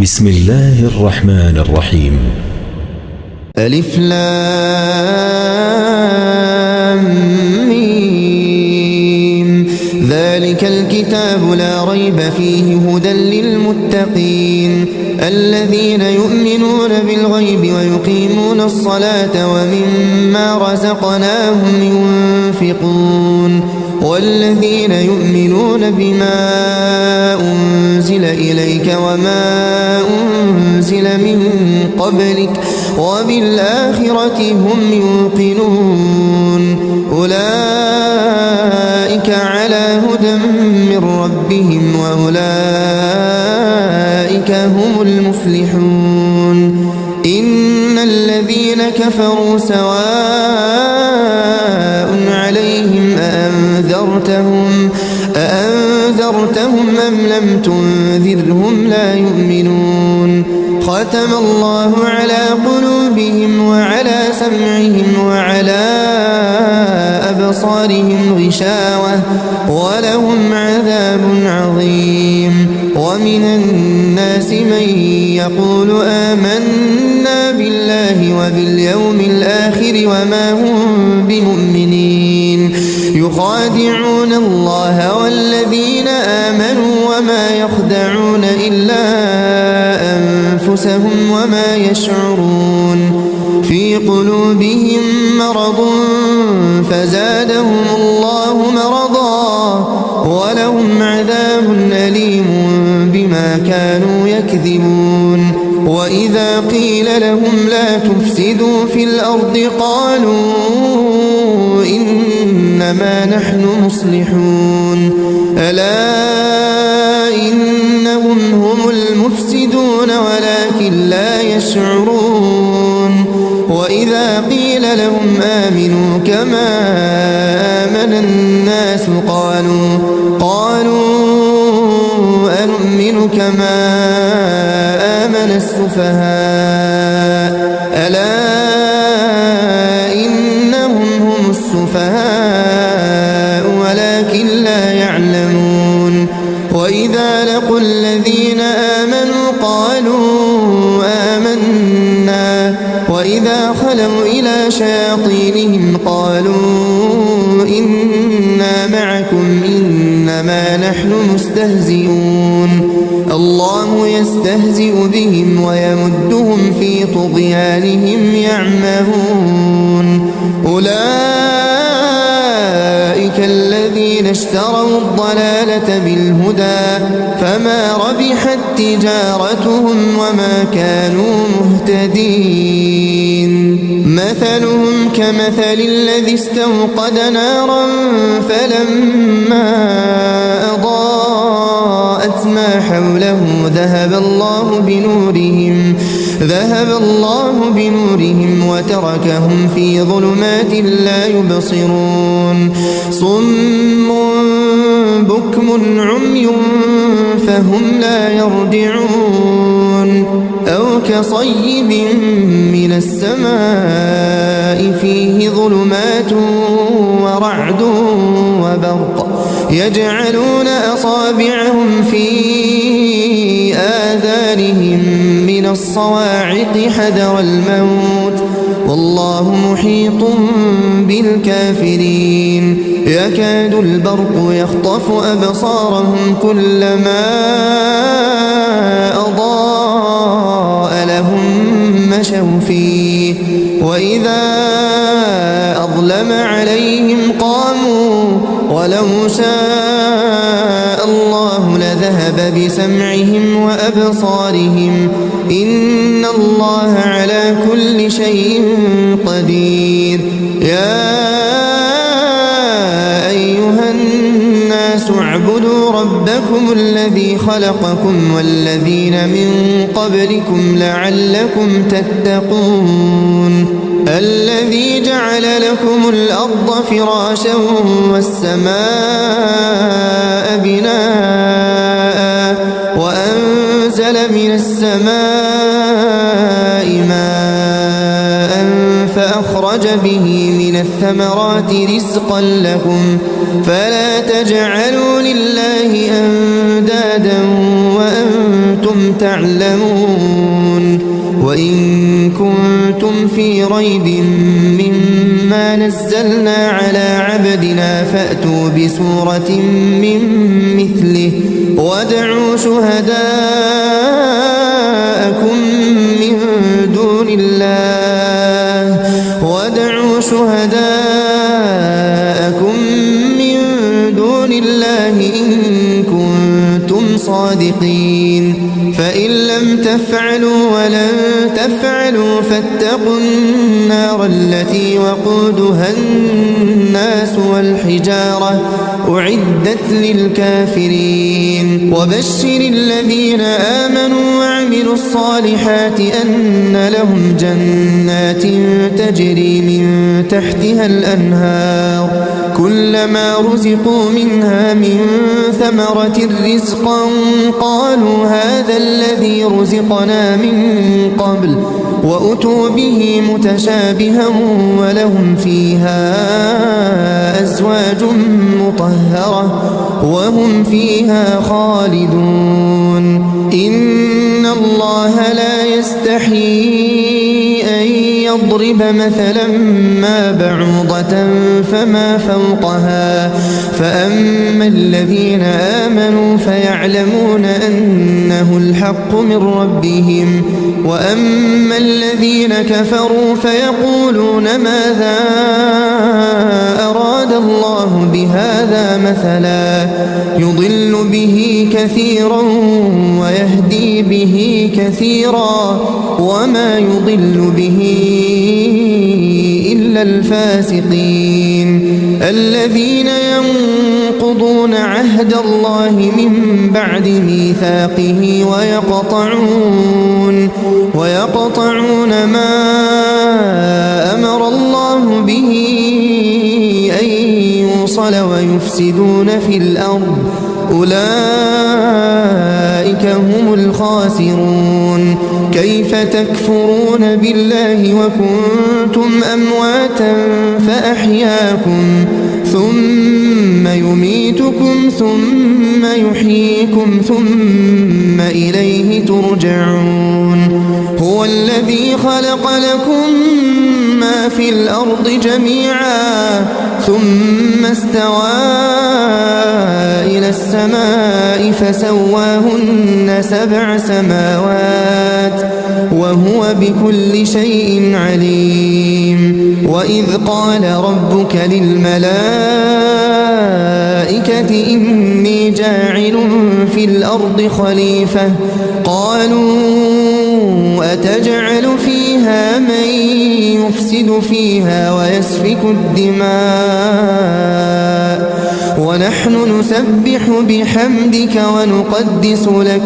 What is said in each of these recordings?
بسم الله الرحمن الرحيم. ألف لام ميم. ذلك الكتاب لا ريب فيه هدى للمتقين الذين يؤمنون بالغيب ويقيمون الصلاة ومما رزقناهم ينفقون والذين يؤمنون بما أنزل إليك وما أنزل من قبلك وبالآخرة هم يوقنون أولئك على هدى من ربهم وأولئك هم المفلحون. إن الذين كفروا سواء عليهم أأنذرتهم أم لم تنذرهم لا يؤمنون. ختم الله على قلوبهم وعلى سمعهم وعلى أبصارهم غشاوة ولهم عذاب عظيم. ومن الناس من يقول آمنا بالله وباليوم الآخر وما هم بمؤمنين يخادعون الله والذين آمنوا وما يخدعون إلا أنفسهم وما يشعرون. في قلوبهم مرض فزادهم الله مرضا ولهم عذاب أليم بما كانوا يكذبون. وإذا قيل لهم لا تفسدوا في الأرض قالوا إنما نحن مصلحون ألا إنهم هم المفسدون ولكن لا يشعرون. وإذا قيل لهم آمنوا كما آمن الناس قالوا أنؤمن كما آمن السفهاء ألا إنهم هم السفهاء ولكن لا يعلمون. وإذا لقوا الذين آمنوا قالوا آمنا وإذا خلوا إلى شياطينهم قالوا إنا معكم إنما نحن مستهزئون. الله يستهزئ بهم ويمدهم في طغيانهم يعمهون. أولئك الذين اشتروا الضلالة بالهدى فما ربحت تجارتهم وما كانوا مهتدين. مثلهم كمثل الذي استوقد نارا فلما أضاءت ما حوله ذهب الله بنورهم وتركهم في ظلمات لا يبصرون. صم بكم عمي فهم لا يرجعون. أو كصيب من السماء فيه ظلمات ورعد وبرق يجعلون أصابعهم في آذانهم من الصواعق حذر الموت والله محيط بالكافرين. يكاد البرق يخطف أبصارهم كلما أضاء لهم مشوا فيه وإذا أظلم عليهم قاموا ولو شاء الله لذهب بسمعهم وأبصارهم إن الله على كل شيء قدير. يا أيها الناس اعبدوا ربكم الذي خلقكم والذين من قبلكم لعلكم تتقون. الذي جعل لكم الأرض فراشا والسماء بناء وأنزل من السماء ماء فأخرج به من الثمرات رزقا لكم فلا تجعلوا لله أندادا وأنتم تعلمون وإن كنتم في ريب مما نزلنا على عبدنا فأتوا بسورة من مثله وادعوا شهداءكم من دون الله إن كنتم صادقين فإن لم تفعلوا ولن تفعلوا فاتقوا النار التي وقودها الناس والحجارة أعدت للكافرين وبشر الذين آمنوا وعملوا الصالحات أن لهم جنات تجري من تحتها الأنهار كلما رزقوا منها من ثمرة رزقا قالوا هذا الذي رزقنا من قبل وأتوا به متشابها ولهم فيها أزواج مطهرة وهم فيها خالدون إن الله لا يستحيي أن يضرب مثلا ما بعوضة فما فوقها فأما الذين آمنوا فيعلمون أنه الحق من ربهم وأما الذين كفروا فيقولون ماذا أراد الله بهذا مثلا يضل به كثيرا ويهدي به كثيرا وما يضل به إلا الفاسقين الذين ينقضون عهد الله من بعد ميثاقه ويقطعون ما أمر الله به أن يوصل ويفسدون في الأرض أولئك هم الخاسرون كيف تكفرون بالله وكنتم أمواتا فأحياكم ثم يميتكم ثم يحييكم ثم إليه ترجعون هو الذي خلق لكم ما في الأرض جميعا ثم استوى إلى السماء فسواهن 7 سماوات وهو بكل شيء عليم وإذ قال ربك للملائكة إني جاعل في الأرض خليفة قالوا أتجعل فيها من يفسد فيها ويسفك الدماء ونحن نسبح بحمدك ونقدس لك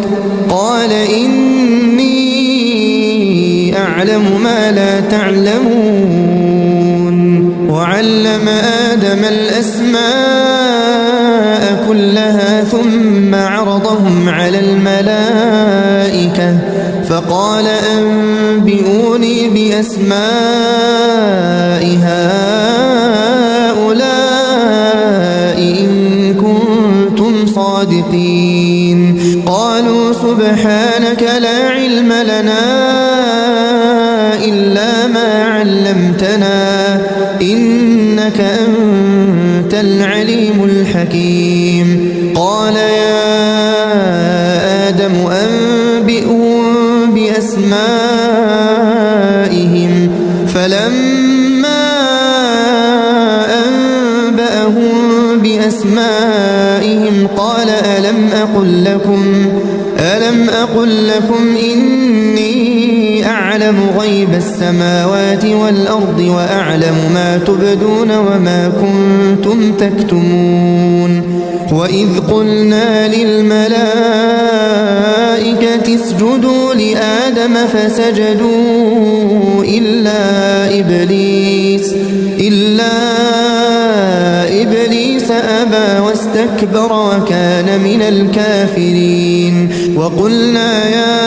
قال إني أعلم ما لا تعلمون وعلم آدم الأسماء كلها ثم عرضهم على الملائكة فقال أنبئوني بأسماء هؤلاء إن كنتم صادقين قالوا سبحانك لا علم لنا إلا ما علمتنا إنك أنت العليم الحكيم قال يا آدم أنبئهم بأسمائهم فلما أنبأهم بأسمائهم قال ألم أقل لكم إني أعلم غيب السماوات والأرض وأعلم ما تبدون وما كنتم تكتمون وإذ قلنا للملائكة اسجدوا لآدم فسجدوا إلا إبليس أبى واستكبر وكان من الكافرين وقلنا يا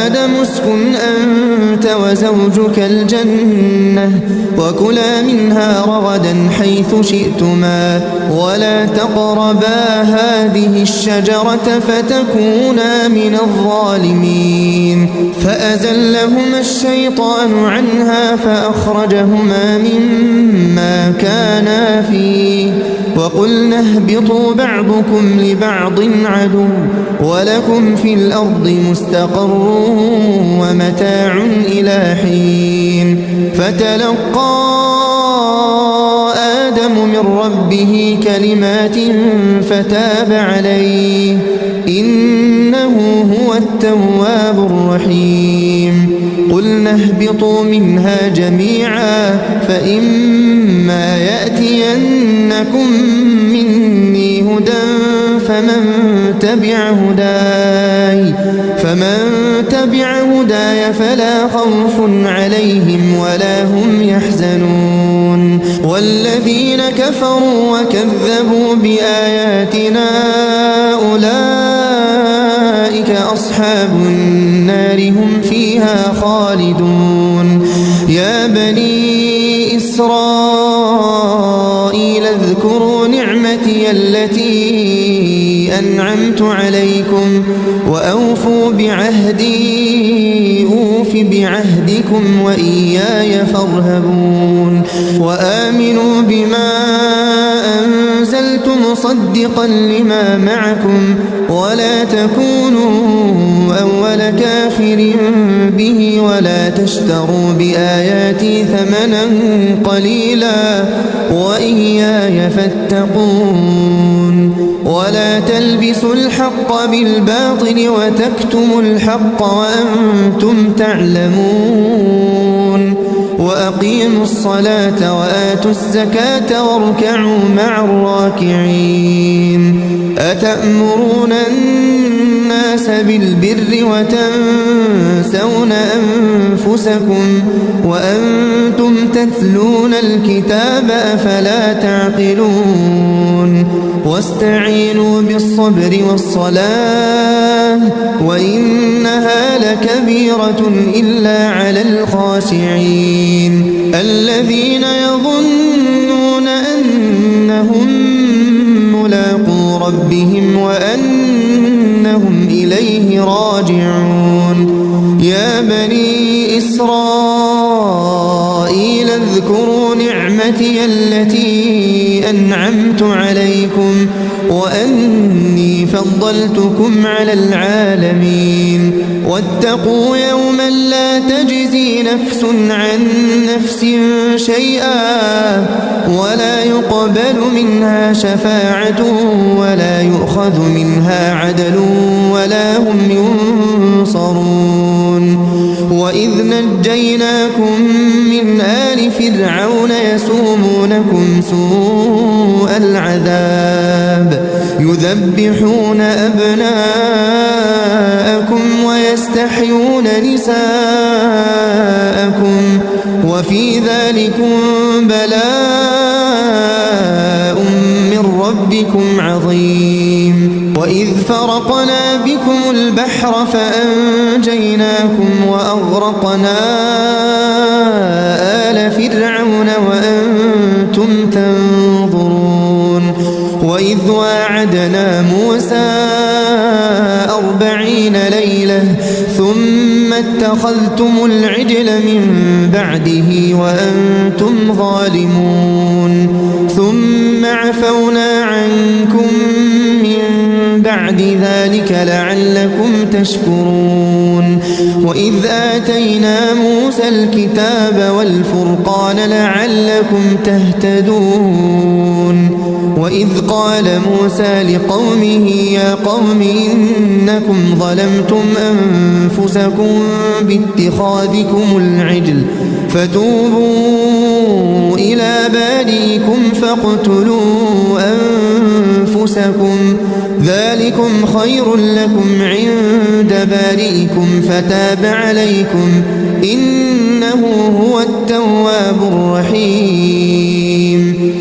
آدم اسكن أنت وزوجك الجنة وكلا منها رغدا حيث شئتما ولا تقربا هذه الشجرة فتكونا من الظالمين فأزلهما الشيطان عنها فأخرجهما مما كانا فيه وقلنا اهبطوا بعضكم لبعض عدو ولكم في الأرض مستقر ومتاع إلى حين فتلقى آدم من ربه كلمات فتاب عليه إنه هو التواب الرحيم قلنا اهبطوا منها جميعا فإما يأتينكم مني هدى فمن تبع هداي فلا خوف عليهم ولا هم يحزنون والذين كفروا وكذبوا بآياتنا أولئك أصحاب النار هم فيها خالدون يا بني إسرائيل اذكروا نعمتي التي أنعمت عليكم وأوفوا بعهدي أوف بعهدكم وإياي فارهبون وآمنوا بما أنزلت مصدقا لما معكم ولا تكونوا أول كافر به ولا تشتروا بآياتي ثمنا قليلا وإياي فاتقون ولا تلبسوا الحق بالباطل وتكتموا الحق وأنتم تعلمون وأقيموا الصلاة وآتوا الزكاة واركعوا مع الراكعين أتأمرون الناس بالبر وتنسون أنفسكم وأنتم تتلون الكتاب أفلا تعقلون واستعينوا بالصبر والصلاة وإنها لكبيرة إلا على الخاشعين الذين يظنون أنهم ملاقو ربهم وأنهم إليه راجعون يا بني إسرائيل اذكروا نعمتي التي أنعمت عليكم وأني فضلتكم على العالمين واتقوا يوما لا تجزي نفس عن نفس شيئا ولا يقبل منها شفاعة ولا يؤخذ منها عدل ولا هم ينصرون وإذ نجيناكم من آل فرعون يسومونكم سوء العذاب يذبحون أبناءكم ويستحيون نساءكم وفي ذلكم بلاء من ربكم عظيم وإذ فرقنا بكم البحر فأنجيناكم وأغرقنا آل فرعون وأنتم تنظرون وإذ واعدنا موسى 40 ليلة ثم اتخذتم العجل من بعده وأنتم ظالمون ثم عفونا عنكم من بعد ذلك لعلكم تشكرون وإذ آتينا موسى الكتاب والفرقان لعلكم تهتدون وإذ قال موسى لقومه يا قوم إنكم ظلمتم أنفسكم باتخاذكم العجل فتوبوا إلى بارئكم فاقتلوا أنفسكم ذلكم خير لكم عند بارئكم فتاب عليكم إنه هو التواب الرحيم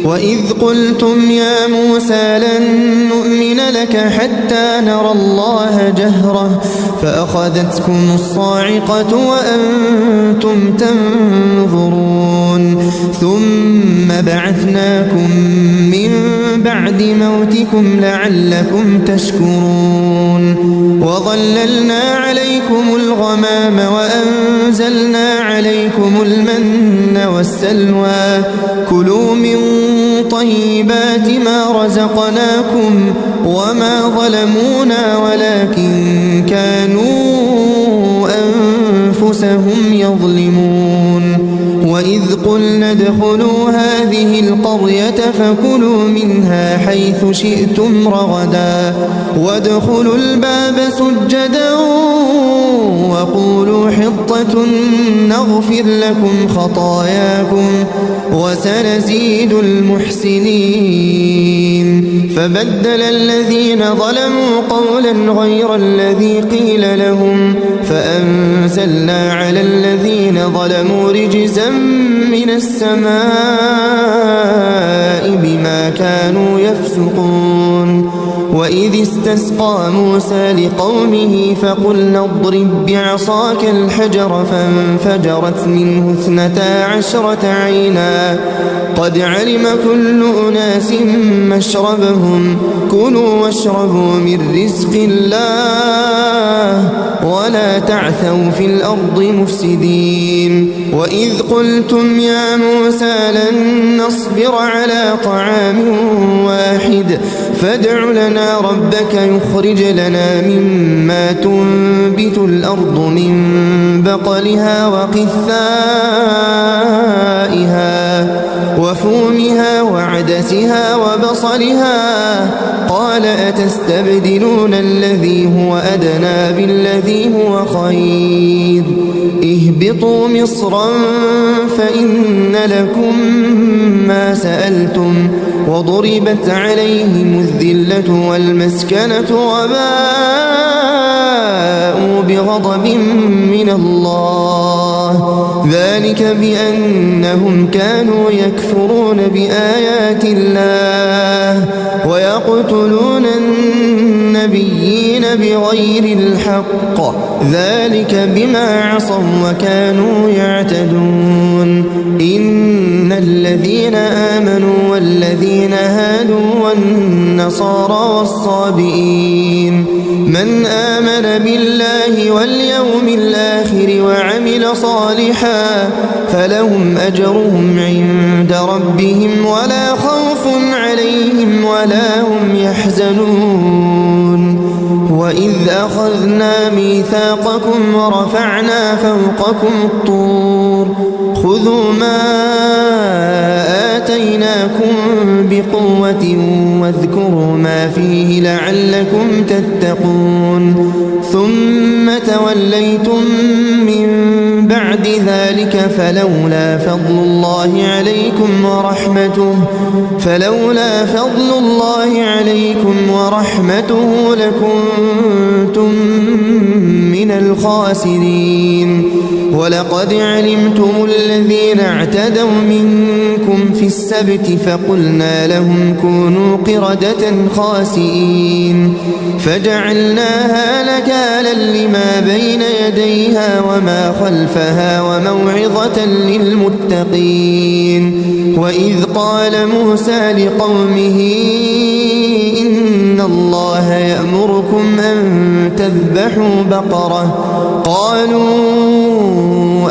وإذ قلتم يا موسى لن نؤمن لك حتى نرى الله جهرة فأخذتكم الصاعقة وأنتم تنظرون ثم بعثناكم من بعد موتكم لعلكم تشكرون وظللنا عليكم الغمام وأنزلنا عليكم المن والسلوى كلوا من طيبات ما رزقناكم وما ظلمونا ولكن كانوا أنفسهم يظلمون وإذ قلنا ادخلوا هذه القرية فكلوا منها حيث شئتم رغدا وادخلوا الباب سجدا وقولوا حطة نغفر لكم خطاياكم وسنزيد المحسنين فبدل الذين ظلموا قولا غير الذي قيل لهم فأنزلنا على الذين ظلموا رجزا من السماء بما كانوا يفسقون وإذ استسقى موسى لقومه فقلنا اضرب بعصاك الحجر فانفجرت منه 12 عينا قد علم كل أناس مشربهم كلوا واشربوا من رزق الله ولا تعثوا في الأرض مفسدين وإذ قلتم يا موسى لن نصبر على طعام واحد فادع لنا ربك يخرج لنا مما تنبت الأرض من بقلها وقثائها وفومها وعدسها وبصلها قال أتستبدلون الذي هو أدنى بالذي هو خير اهبطوا مصرا فإن لكم ما سألتم وضربت عليهم الذلة والمسكنة وباءوا بغضب من الله ذلك بأنهم كانوا يكفرون بآيات الله ويقتلون النبيين بغير الحق ذلك بما عصوا وكانوا يعتدون إن الذين آمنوا والذين هادوا والنصارى والصابئين من آمن بالله واليوم الآخر وعمل صالحا فلهم أجرهم عند ربهم ولا خوف عليهم ولا هم يحزنون وإذ أخذنا ميثاقكم ورفعنا فوقكم الطور خذوا ما آتيناكم بقوة واذكروا ما فيه لعلكم تتقون ثم توليتم من بعد ذلك فلولا فضل الله عليكم ورحمته لكنتم من الخاسرين ولقد علمتم الذين اعتدوا منكم في السبت فقلنا لهم كونوا قردة خاسئين فجعلناها نكالا لما بين يديها وما خلفها وموعظة للمتقين وإذ قال موسى لقومه إن الله يأمركم أن تذبحوا بقرة قالوا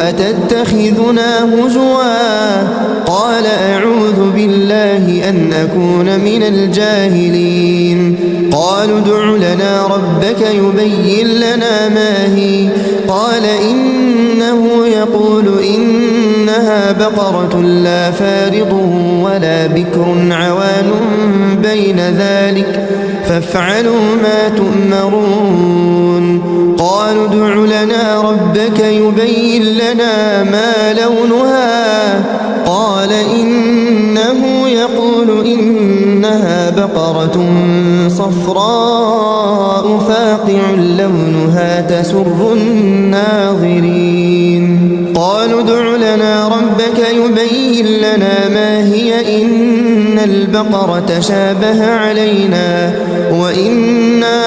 أتتخذنا هزوا قال أعوذ بالله أن أكون من الجاهلين قالوا ادع لنا ربك يبين لنا ما هي قال إنه يقول إنها بقرة لا فارض ولا بكر عوان بين ذلك فافعلوا ما تؤمرون قالوا ادع لنا ربك يبين لنا ما لونها قال إنه يقول إنها بقرة صفراء فاقع لونها تسر الناظرين قالوا ادع لنا ربك يبين لنا ما هي إن البقرة شابه علينا وإنا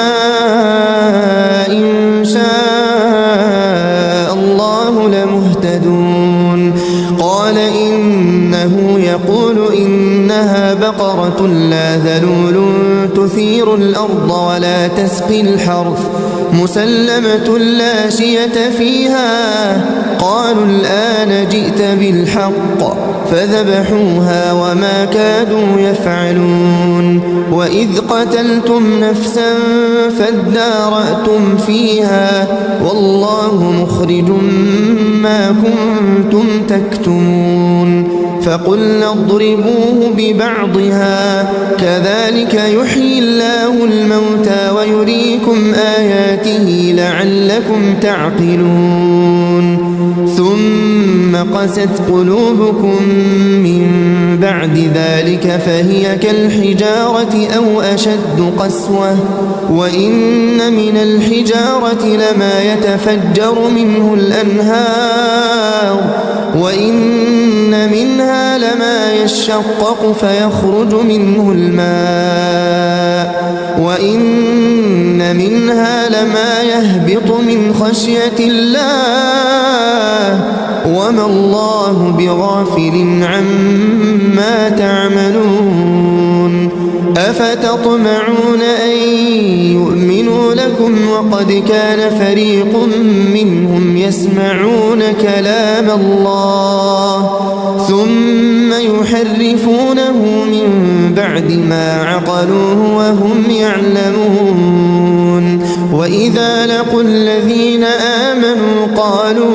إن شاء الله لمهتدون قال إنه يقول إنها بقرة لا ذلول تثير الأرض ولا تسقي الحرث مسلمة لا شية فيها قالوا الآن جئت بالحق فذبحوها وما كادوا يفعلون وإذ قتلتم نفسا فادارأتم فيها والله مخرج ما كنتم تكتمون فقلنا اضربوه ببعضها كذلك يحيي الله الموتى ويريكم آياته لعلكم تعقلون ثم قست قلوبكم من بعد ذلك فهي كالحجارة أو أشد قسوة وإن من الحجارة لما يتفجر منه الأنهار وإن منها لما يشقق فيخرج منه الماء وإن منها لما يهبط من خشية الله وما الله بغافل عما تعملون أفتطمعون أن يؤمنوا لكم وقد كان فريق منهم يسمعون كلام الله ثم يحرفونه من بعد ما عقلوه وهم يعلمون وإذا لقوا الذين آمنوا قالوا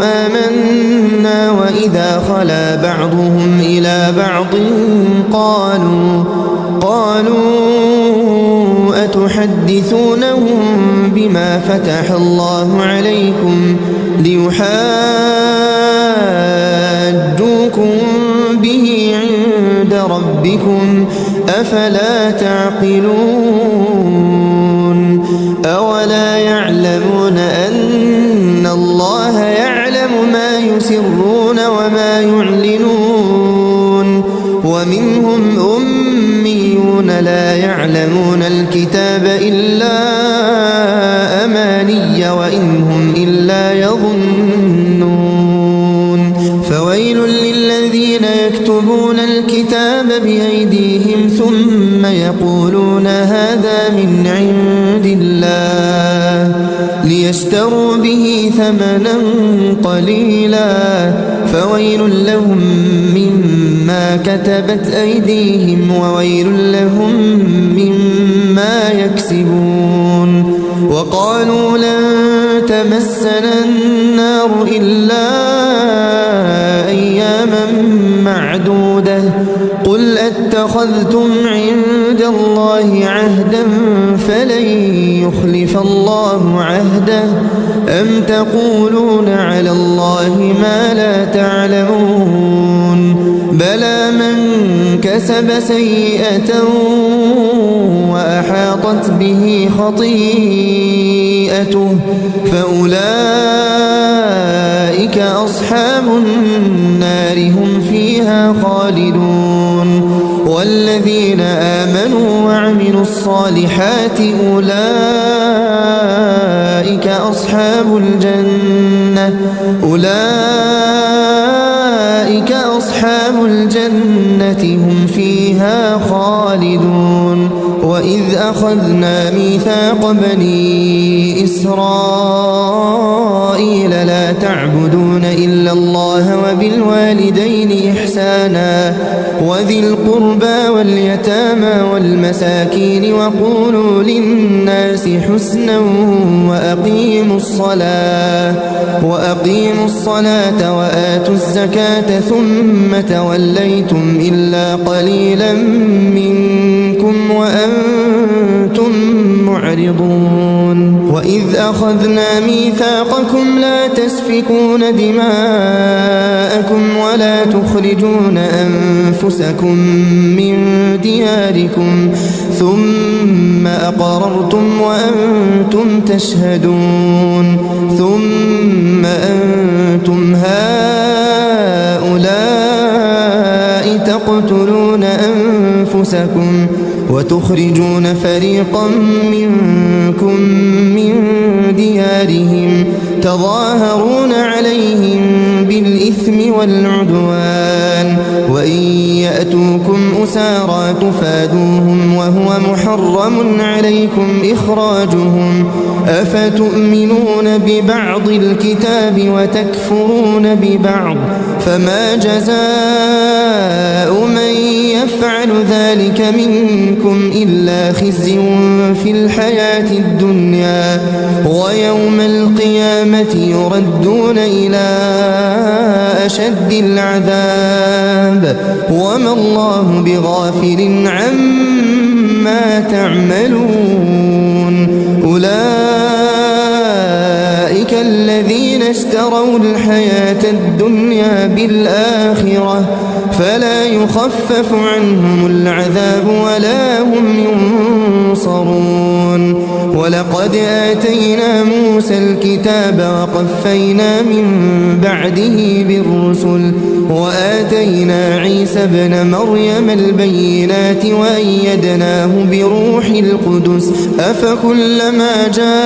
آمنا وإذا خلا بعضهم إلى بعض قالوا أتحدثونهم بما فتح الله عليكم ليحاجوكم به عند ربكم أفلا تعقلون أولا يعلمون أن الله يعلم ما يسرون وما يعلنون ومنهم أميون لا يعلمون الكتاب إلا أماني وإن هم إلا يظنون فويل للذين يكتبون الكتاب بأيديهم ثم يقولون هذا من عند الله ليشتروا به ثمنا قليلا فويل لهم مما كتبت أيديهم وويل لهم مما يكسبون وقالوا لن تمسنا النار إلا أياما معدودة قل أتخذتم عند الله عهدا فلن يخلف الله عهده أم تقولون على الله ما لا تعلمون بلى من كسب سيئة وأحاطت به خطيئته فأولئك أصحاب النار هم فيها خالدون والذين آمنوا وعملوا الصالحات أولئك أصحاب الجنة هم فيها خالدون وإذ أخذنا ميثاق بني إسرائيل لا تعبدون إلا الله وبالوالدين إحسانا وذي القربى واليتامى والمساكين وقولوا للناس حسنا وأقيموا الصلاة وآتوا الزكاة ثم توليتم إلا قليلا منكم وأنتم معرضون وإذ أخذنا ميثاقكم لا تسفكون دماءكم ولا تخرجون أنفسكم من دياركم ثم أقررتم وأنتم تشهدون ثم أنتم هؤلاء تقتلون أنفسكم أنفسكم وتخرجون فريقا منكم من ديارهم تظاهرون عليهم بالإثم والعدوان وإن يأتوكم أسارى تفادوهم وهو محرم عليكم إخراجهم أفتؤمنون ببعض الكتاب وتكفرون ببعض فما جزاء من يفعل ذلك منكم إلا خزي في الحياة الدنيا ويوم القيامة يردون إلى أشد العذاب وما الله بغافل عما تعملون أولئك الذين اشتروا الحياة الدنيا بالآخرة فلا يخفف عنهم العذاب ولا هم ينصرون ولقد آتينا موسى الكتاب وقفينا من بعده بالرسل وآتينا عيسى ابن مريم البينات وأيدناه بروح القدس أفكلما جاءكم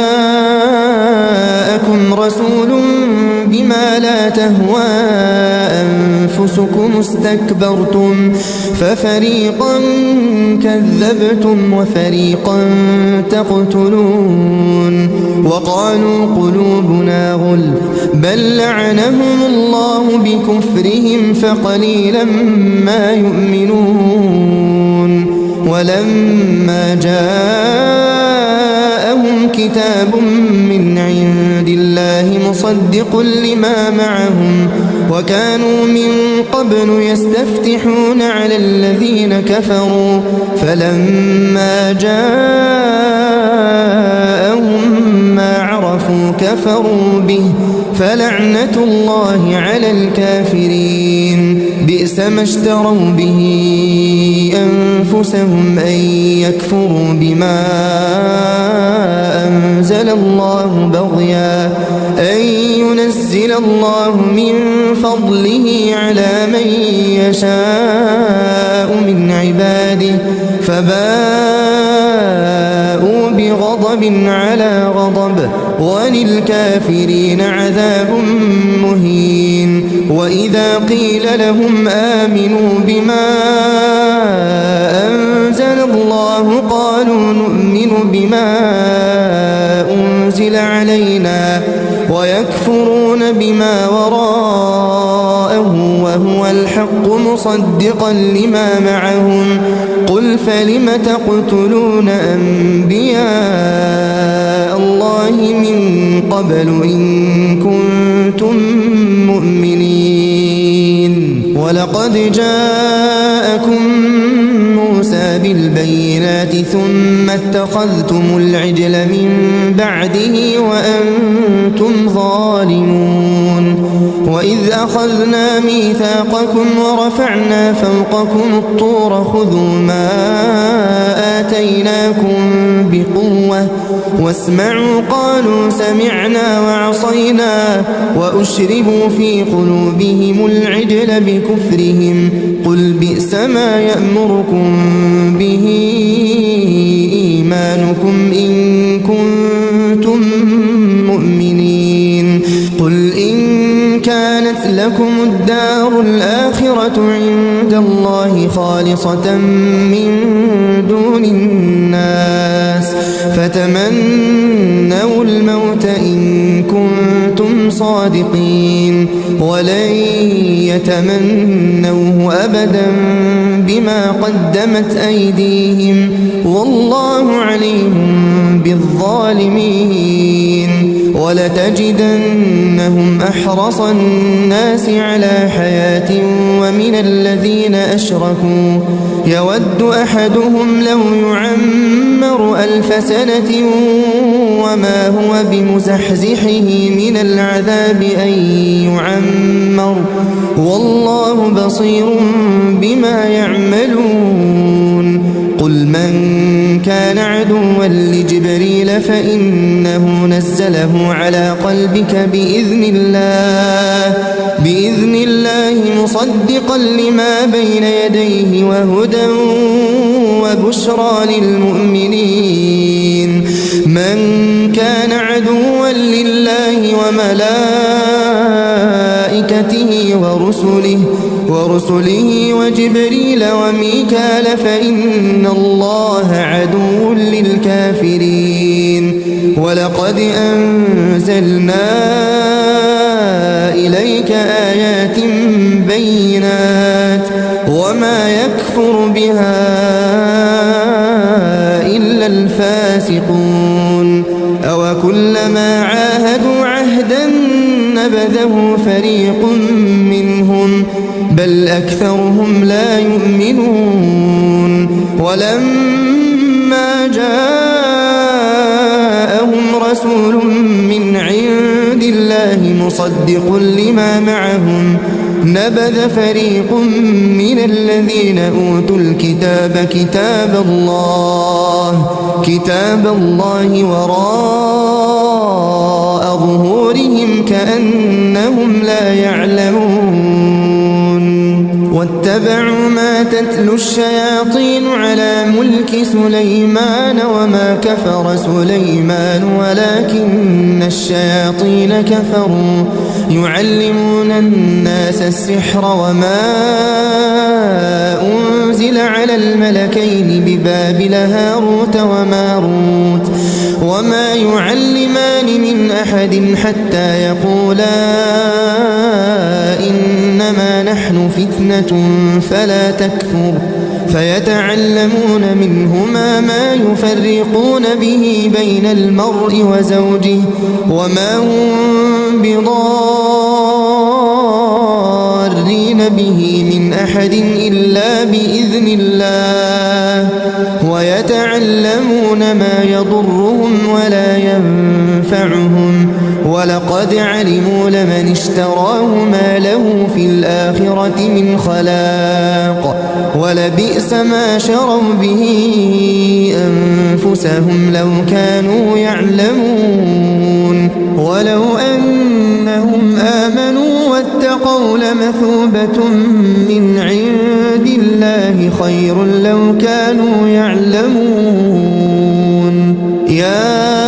رسول بما لا تهوى أنفسكم استكبرتم ففريقا كذبتم وفريقا تقتلون وقالوا قلوبنا غلف بل لعنهم الله بكفرهم فقليلا ما يؤمنون ولما جاءهم كتاب من عند الله مصدق لما معهم وكانوا من قبل يستفتحون على الذين كفروا فلما جاءهم ما عرفوا كفروا به فلعنة الله على الكافرين بئس ما اشتروا به أنفسهم أن يكفروا بما أنزل الله بغيا أن ينزل الله من فضله على من يشاء من عباده فباءوا بغضب على غضب وللكافرين عذاب مهين وإذا قيل لهم آمنوا بما أنزل الله قالوا نؤمن بما أنزل علينا ويكفرون بما وراءه وهو الحق مصدقا لما معهم قل فلم تقتلون أنبياء الله من قبل إن كنتم مؤمنين ولقد جاءكم موسى بالبينات ثم اتخذتم العجل من بعده وأنتم ظالمون وإذ أخذنا ميثاقكم ورفعنا فوقكم الطور خذوا ما آتيناكم بقوة واسمعوا قالوا سمعنا وعصينا وأشربوا في قلوبهم العجل بكفرهم قل بئس ما يأمركم به إيمانكم إن كنتم مؤمنين قل إن كانت لكم الدار الآخرة عند الله خالصة من دون الناس فتمنوا الموت إن كنتم صادقين ولن يتمنوه أبدا بما قدمت أيديهم والله عليم بالظالمين ولتجدنهم أحرص الناس على حياة ومن الذين أشركوا يود أحدهم لو يعمر 1000 سنة وما هو بمزحزحه من العذاب أن يعمر والله بصير بما يعملون قل من كان كان عدوا لجبريل فإنه نزله على قلبك بإذن الله مصدقا لما بين يديه وهدى وبشرى للمؤمنين من كان عدوا لله وملائكته ورسله وجبريل وميكال فإن الله عدو للكافرين ولقد أنزلنا إليك آيات بينات وما يكفر بها إلا الفاسقون أوكلما عاهدوا عهدا نبذه فريق منهم بل أكثرهم لا يؤمنون ولما جاءهم رسول من عند الله مصدق لما معهم نبذ فريق من الذين أوتوا الكتاب كتاب الله وراء ظهورهم كأنهم لا يعلمون واتبعوا ما تتلو الشياطين على ملك سليمان وما كفر سليمان ولكن الشياطين كفروا يعلمون الناس السحر وما أنزل على الملكين ببابل هاروت وماروت وما يعلمان من أحد حتى يقولا إنما نحن فتنة فلا تكفر فيتعلمون منهما ما يفرقون به بين المرء وزوجه وما هم بضارين به من أحد إلا بإذن الله ويتعلمون ما يضرهم ولا ينفعهم ولقد علموا لمن اشتراه ما له في الآخرة من خلاق ولبئس ما شروا به أنفسهم لو كانوا يعلمون ولو أنهم آمنوا واتقوا لمثوبة من عند الله خير لو كانوا يعلمون يا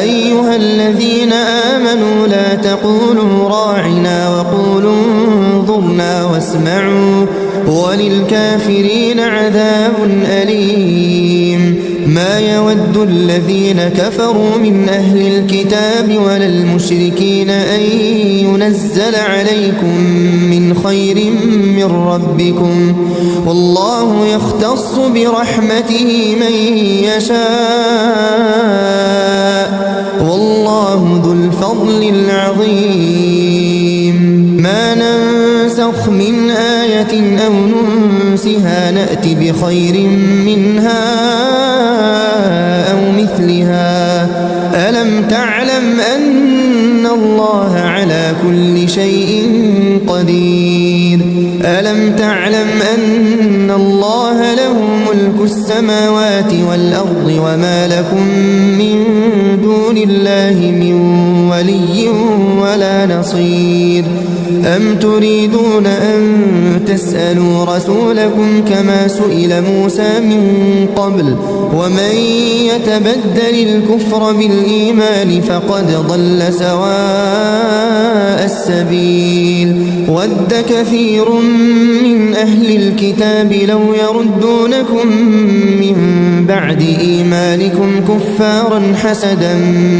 أيها الذين آمنوا لا تقولوا راعنا وقولوا انظرنا واسمعوا وللكافرين عذاب أليم ما يود الذين كفروا من أهل الكتاب ولا المشركين أن ينزل عليكم من خير من ربكم والله يختص برحمته من يشاء والله ذو الفضل العظيم ما ننسخ من آية أو ننسها نأتي بخير منها أو مثلها ألم تعلم أن الله على كل شيء قدير ألم تعلم أن الله له ملك السماوات والأرض وما لكم من دون الله من ولي ولا نصير أم تريدون أن تسألوا رسولكم كما سئل موسى من قبل ومن يتبدل الكفر بالإيمان فقد ضل سواء السبيل ود كثير من أهل الكتاب لو يردونكم من بعد إيمانكم كفارا حسدا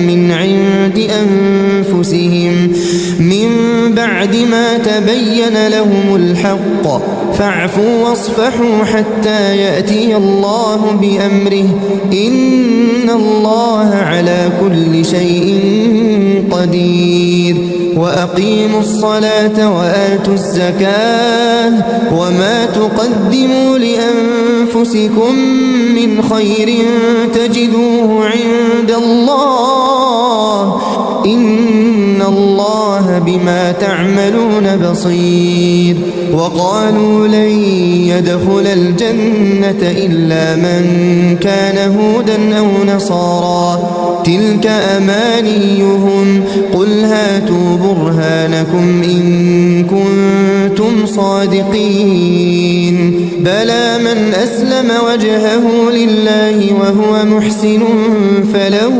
من عند أنفسهم من بعد ما تبين لهم الحق فاعفوا واصفحوا حتى يأتي الله بأمره إن الله على كل شيء قدير وأقيموا الصلاة وآتوا الزكاة وما تقدموا لأنفسكم من خير تجدوه عند الله إن الله بما تعملون بصير وقالوا لن يدخل الجنة إلا من كان هودا أو نصارى تلك أمانيهم قل هاتوا برهانكم إن كنتم صادقين بلى من أسلم وجهه لله وهو محسن فله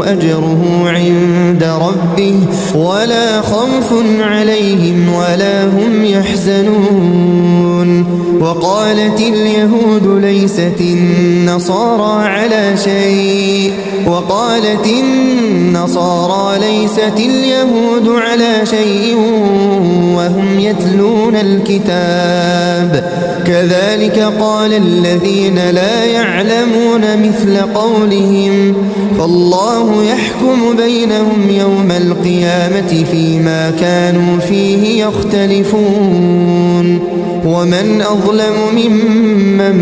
أجره عند ربه ولا خوف عليهم ولا هم يحزنون وقالت اليهود ليست النصارى على شيء وقالت النصارى ليست اليهود على شيء وهم يتلون الكتاب كذلك قال الذين لا يعلمون مثل قولهم فالله يحكم بينهم يوم القيامة فيما كانوا فيه يختلفون ومن أظلم ممن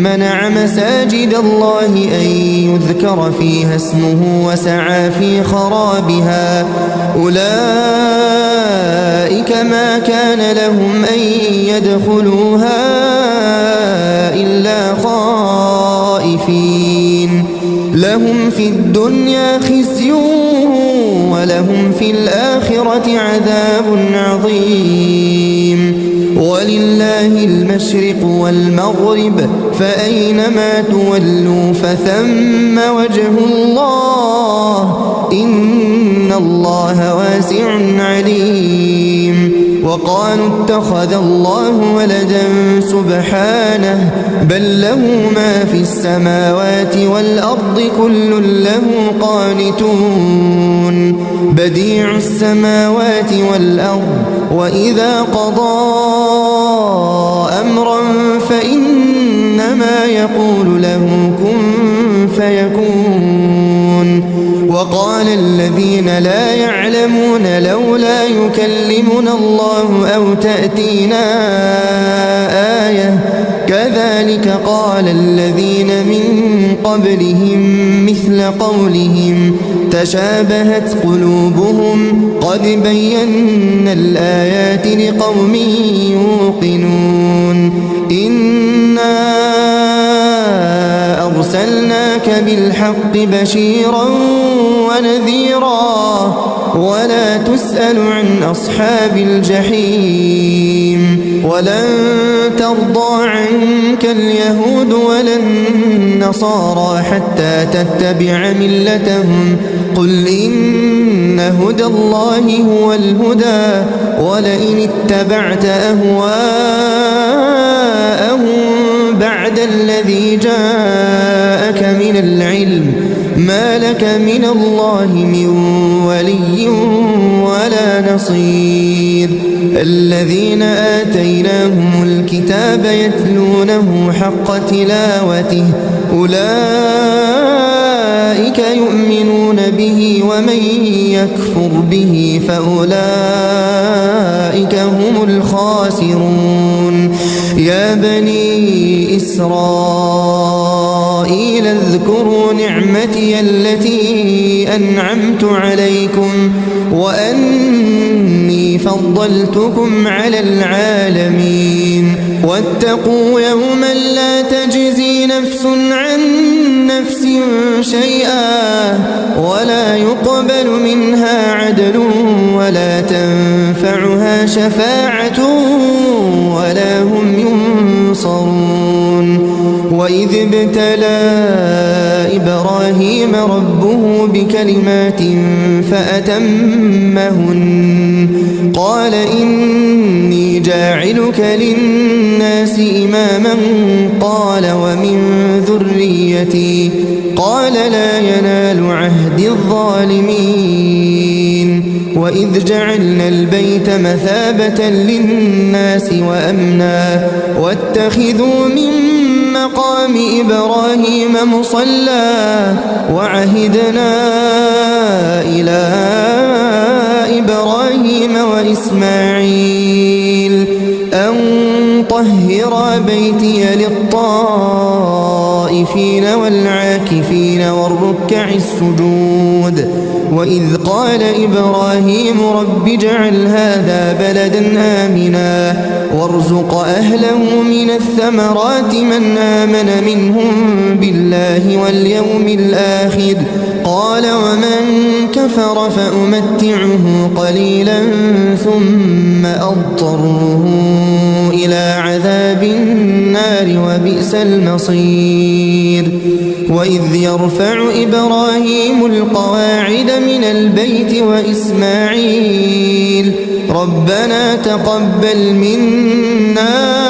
منع مساجد الله أن يذكر فيها اسمه وسعى في خرابها أولئك ما كان لهم أن يدخلوها إلا خائفين لهم في الدنيا خزي ولهم في الآخرة عذاب عظيم ولله المشرق والمغرب فأينما تولوا فثم وجه الله إن الله واسع عليم وقالوا اتخذ الله ولدا سبحانه بل له ما في السماوات والأرض كل له قانتون بديع السماوات والأرض وإذا قضى أمرا فإنما يقول له كن فيكون وقال الذين لا يعلمون لولا يكلمنا الله أو تأتينا آية كذلك قال الذين من قبلهم مثل قولهم تشابهت قلوبهم قد بينا الآيات لقوم يوقنون إنا أرسلناك بالحق بشيرا ونذيرا ولا تسأل عن أصحاب الجحيم ولن ترضى عنك اليهود ولا النصارى حتى تتبع ملتهم قل إن هدى الله هو الهدى ولئن اتبعت أهواءهم بعد الذي جاءك من العلم ما لك من الله من ولي ولا نصير الذين آتيناهم الكتاب يتلونه حق تلاوته أولئك يؤمنون به ومن يكفر به فأولئك هم الخاسرون يا بني إسرائيل اذكروا نعمتي التي أنعمت عليكم وأني فضلتكم على العالمين واتقوا يوما لا تجزي نفس عن نفس شيئا ولا يقبل منها عدل ولا تنفعها شفاعة ولا هم ينصرون وإذ ابتلى إبراهيم ربه بكلمات فأتمهن قال إني جاعلك للناس إماما قال ومن ذريتي قال لا ينال عهد الظالمين وإذ جعلنا البيت مثابة للناس وأمنا واتخذوا من مقام إبراهيم مصلى وعهدنا إلى إبراهيم وإسماعيل أن طهر بيتي للطائفين والعاكفين والركع السجود وإذ قال إبراهيم رب اجعل هذا بلدا آمنا وارزق أهله من الثمرات من آمن منهم بالله واليوم الآخر قال ومن كفر فأمتعه قليلا ثم أضطره إلى عذاب النار وبئس المصير وإذ يرفع إبراهيم القواعد من البيت وإسماعيل ربنا تقبل منا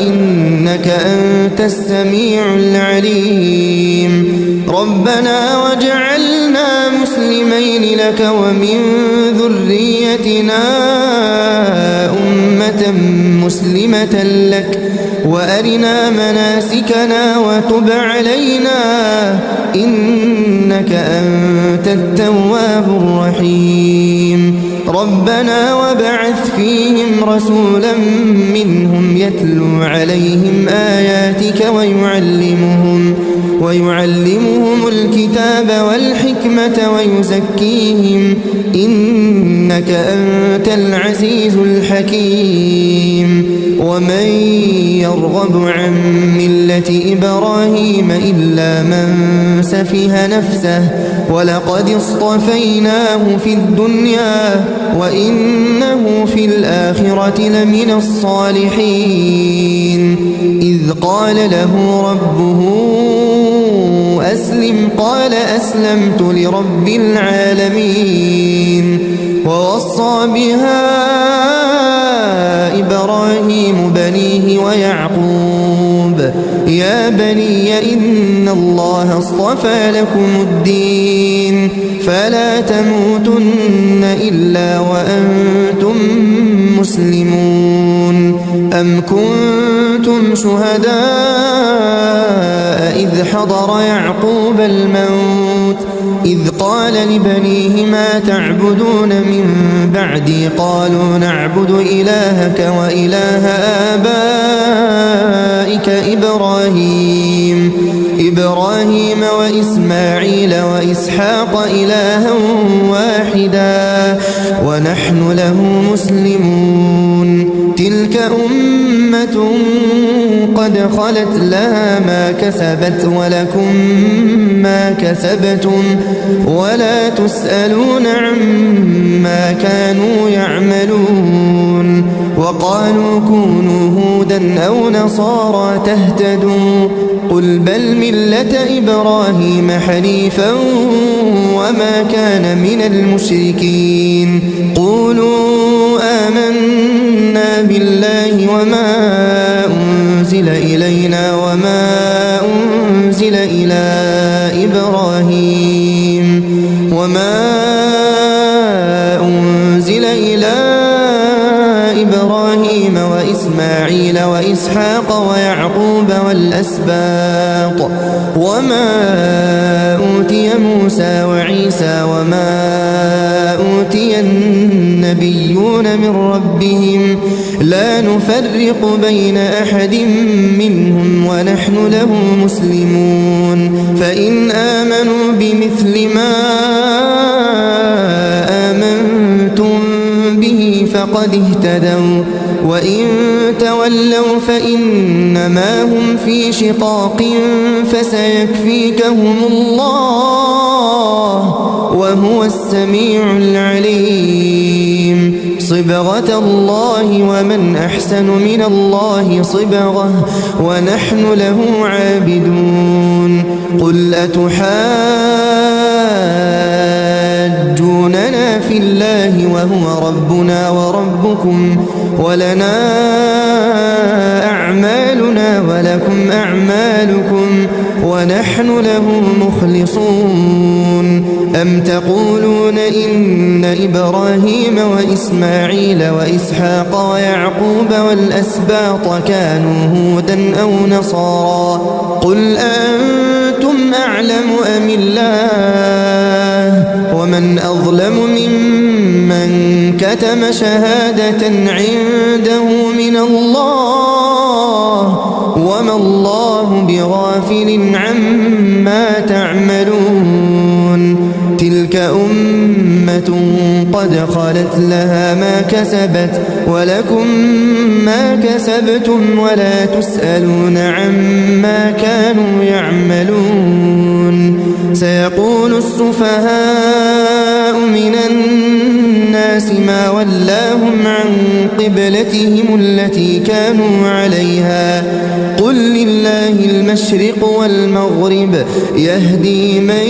إنك أنت السميع العليم ربنا واجعلنا مسلمين لك ومن ذريتنا أمة مسلمة لك وأرنا مناسكنا وتب علينا إنك أنت التواب الرحيم ربنا وابعث فيهم رسولا منهم يتلو عليهم آياتك ويعلمهم الكتاب والحكمة ويزكيهم إنك أنت العزيز الحكيم ومن يرغب عن ملة إبراهيم إلا من سفه نفسه ولقد اصطفيناه في الدنيا وإنه في الآخرة لمن الصالحين إذ قال له ربه أسلم قال أسلمت لرب العالمين ووصى بها إبراهيم بنيه ويعقوب يا بني إن الله اصطفى لكم الدين فلا تموتن إلا وأنتم مسلمون أم كنتم شهداء إذ حضر يعقوب الموت إذ قال لبنيه ما تعبدون من بعدي قالوا نعبد إلهك وإله آبائك إبراهيم وإسماعيل وإسحاق إلها واحدا ونحن له مسلمون تلك أمة قد خلت لها ما كسبت ولكم ما كسبتم ولا تسألون عما كانوا يعملون وقالوا كونوا هودا أو نصارى تهتدوا قل بل ملة إبراهيم حنيفا وما كان من المشركين قولوا آمنا بالله وما أنزل إلينا وما أنزل إلى إبراهيم وإسماعيل وإسحاق ويعقوب والأسباط وما أوتي موسى وعيسى وما أوتي النبيون من ربهم لا نفرق بين أحد منهم ونحن له مسلمون فإن آمنوا بمثل ما آمنتم به فقد اهتدوا وإن تولوا فإنما هم في شقاق فسيكفيكهم الله وهو السميع العليم صبغة الله ومن أحسن من الله صبغة ونحن له عابدون قل أتحاجوننا في الله وهو ربنا وربكم ولنا أعمالنا ولكم أعمالكم ونحن له مخلصون أم تقولون إن إبراهيم وإسماعيل وإسحاق ويعقوب والأسباط كانوا هودا أو نصارى قل أنتم أعلم أم الله ومن أظلم ممن كتم شهادة عنده من الله وما الله بغافل عما تعملون تلك تلك أمة قد خلت لها ما كسبت ولكم ما كسبتم ولا تسألون عما كانوا يعملون سيقول السفهاء من الناس ما ولاهم عن قبلتهم التي كانوا عليها قل لله المشرق والمغرب يهدي من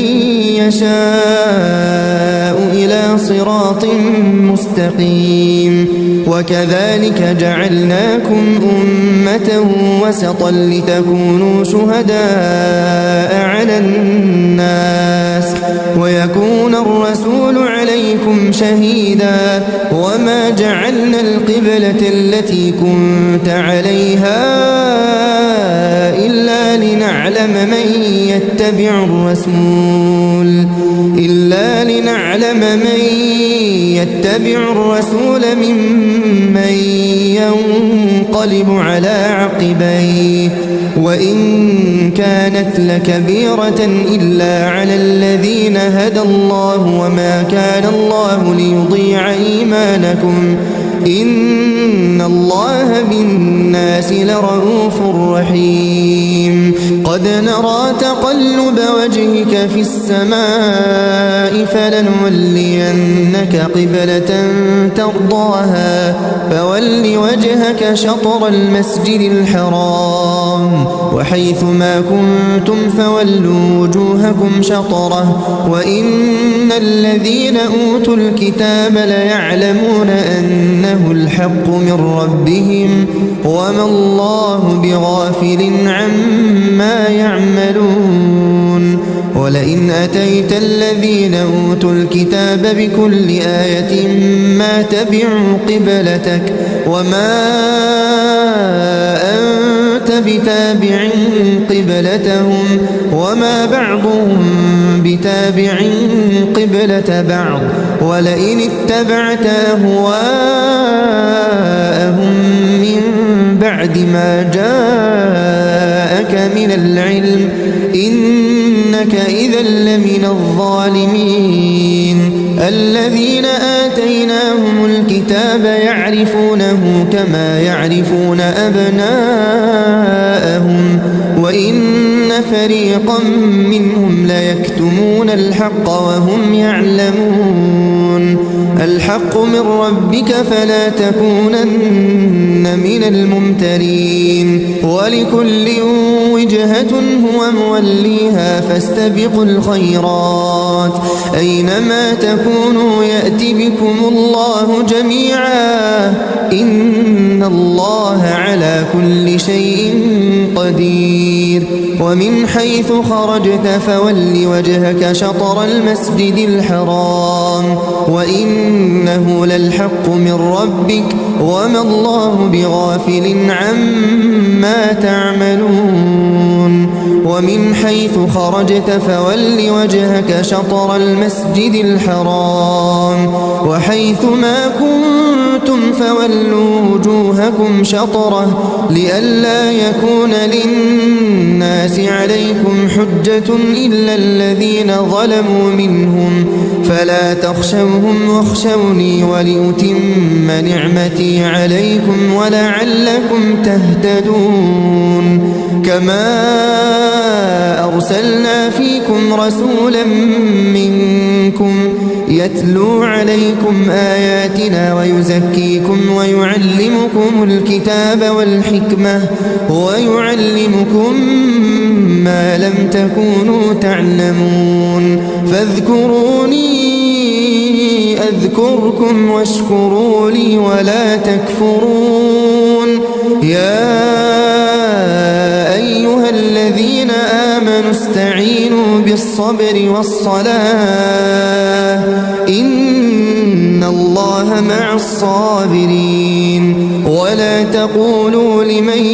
يشاء إلى صراط مستقيم وكذلك جعلناكم أمة وسطا لتكونوا شهداء على الناس ويكون الرسول عليكم شهيدا وما جعلنا القبلة التي كنت عليها إلا لنعلم من يتبع الرسول ممن ينقلب على عقبيه وإن كانت لكبيرة إلا على الذين هدى الله وما كان الله ليضيع إيمانكم إن الله بالناس لرؤوف رحيم قد نرى تقلب وجهك في السماء فلنولينك قبلة ترضاها فول وجهك شطر المسجد الحرام وحيث ما كنتم فولوا وجوهكم شطره وإن الذين أوتوا الكتاب ليعلمون أنه الحق من ربهم وما الله بغافل عما يعملون ولئن أتيت الذين أوتوا الكتاب بكل آية ما تبعوا قبلتك وما أنت بتابع قبلتهم وما بعضهم بتابع قبلة بعض ولئن اتبعت أهواءهم من بعد ما جاءك من العلم إنك إذا لمن الظالمين الذين آتيناهم الكتاب يعرفونه كما يعرفون أبناءهم وإن فريقا منهم ليكتمون الحق وهم يعلمون الحق من ربك فلا تكونن من الممترين ولكل وجهة هو موليها فاستبقوا الخيرات أينما تكونوا يأتي بكم الله جميعا إن الله على كل شيء قدير ومن حيث خرجت فول وجهك شطر المسجد الحرام وإنه للحق من ربك وما الله بغافل عما تعملون ومن حيث خرجت فول وجهك شطر المسجد الحرام وحيث ما كنتم فولوا وجوهكم شطره لئلا يكون للناس عليكم حجة إلا الذين ظلموا منهم فلا تخشوهم واخشوني ولأتم نعمتي عليكم ولعلكم تهتدون كما أرسلنا فيكم رسولا منكم يتلو عليكم آياتنا ويزكيكم ويعلمكم الكتاب والحكمة ويعلمكم ما لم تكونوا تعلمون فاذكروني أذكركم واشكروا لي ولا تكفرون يا أيها الذين آمنوا استعينوا بالصبر والصلاة إن الله مع الصابرين ولا تقولوا لمن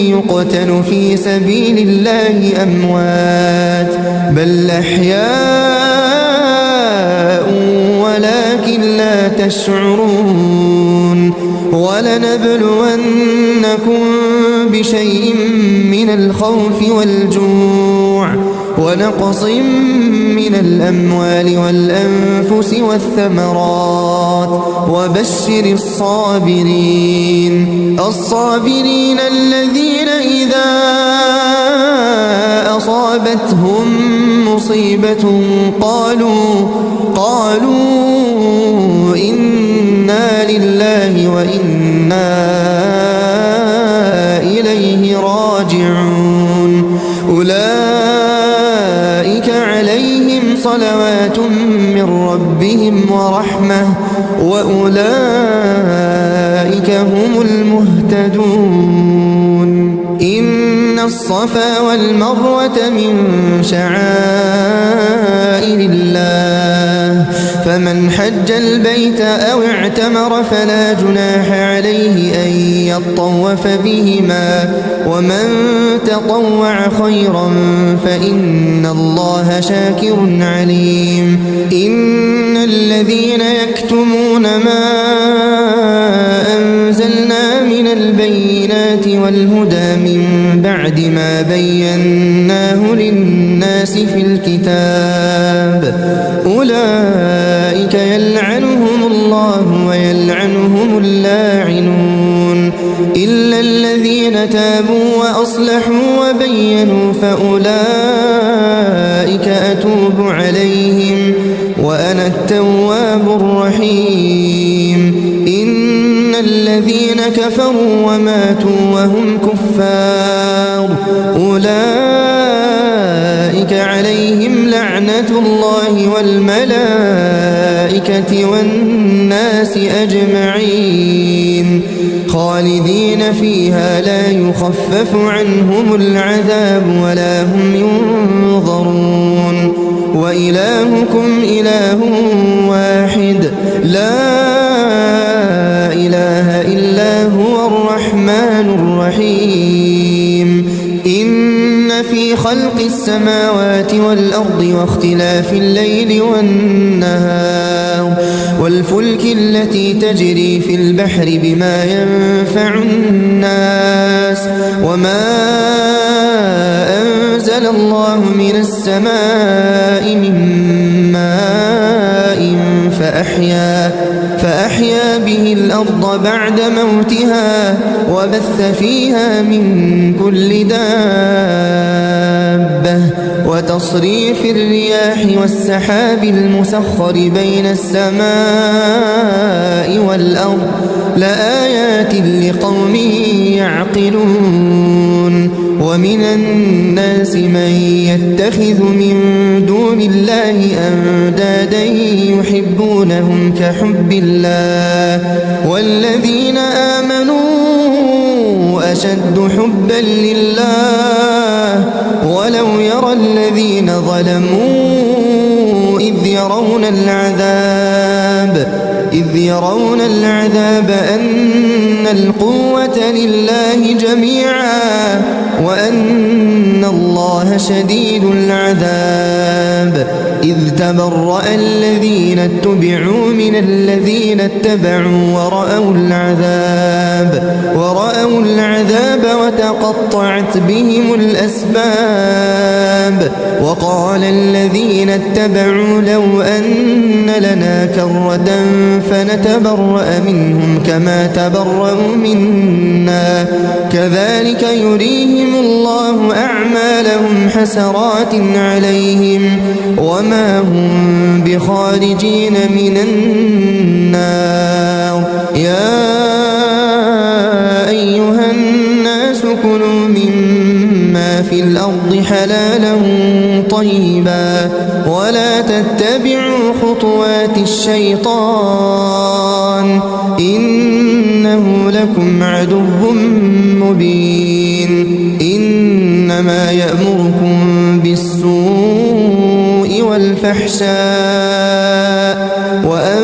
يقتل في سبيل الله أموات بل أحياء ولكن لا تشعرون ولنبلونكم بشيء من الخوف والجوع ونقص من الأموال والأنفس والثمرات وبشر الصابرين الذين إذا أصابتهم مصيبة قالوا إنا لله وإنا إليه راجعون أولئك عليهم صلوات من ربهم ورحمة وأولئك هم المهتدون إن الصفا والمروة من شعائر الله فمن حج البيت أو اعتمر فلا جناح عليه أن يطوف بهما ومن تطوع خيرا فإن الله شاكر عليم إن الذين يكتمون ما أنزلنا من البينات والهدى من بعد ما بيناه للناس في الكتاب أولئك يلعنهم الله ويلعنهم اللاعنون إلا الذين تابوا وأصلحوا وبينوا فأولئك أتوب عليهم وأنا التواب الرحيم إن الذين كفروا وماتوا وهم كفار أولئك عليهم لعنة الله والملائكة والناس أجمعين خالدين فيها لا يخفف عنهم العذاب ولا هم ينظرون وإلهكم إله واحد لا إله إلا هو الرحمن الرحيم إن في خلق السماوات والأرض واختلاف الليل والنهار والفلك التي تجري في البحر بما ينفع الناس وما أنزل الله من السماء من ماء فأحيا به الأرض بعد موتها وبث فيها من كل دابة وتصريف الرياح والسحاب المسخر بين السماء والأرض لآيات لقوم يعقلون ومن الناس من يتخذ من دون الله أندادا يحبونهم كحب الله والذين آمنوا أشد حبا لله ولو يرى الذين ظلموا إذ يرون العذاب أن القوة لله جميعا وأن الله شديد العذاب إذ تبرأ الذين اتبعوا من الذين اتبعوا ورأوا العذاب وتقطعت بهم الأسباب وقال الذين اتبعوا لو أن لنا كرة فنتبرأ منهم كما تبرأوا منا كذلك يريهم الله أعمالهم حسرات عليهم وما هم بخارجين من النار يا أيها الناس كلوا مما في الأرض حلالا طيبا ولا تتبعوا خطوات الشيطان إنه لكم عدو مبين إنما يأمركم بالسوء والفحشاء وأن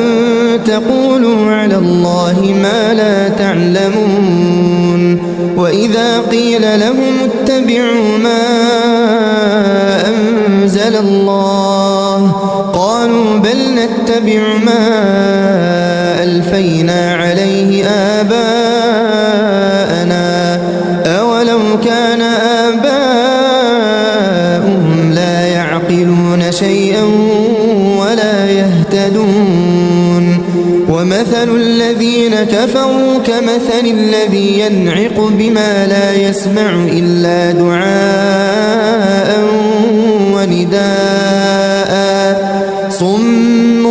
تقولوا على الله ما لا تعلمون وإذا قيل لهم اتبعوا ما أنزل الله قالوا بل نتبع ما ألفينا عليه آباءنا أولو كان آباؤهم لا شيئا ولا يهتدون ومثل الذين كفروا كمثل الذي ينعق بما لا يسمع إلا دعاء ونداء صم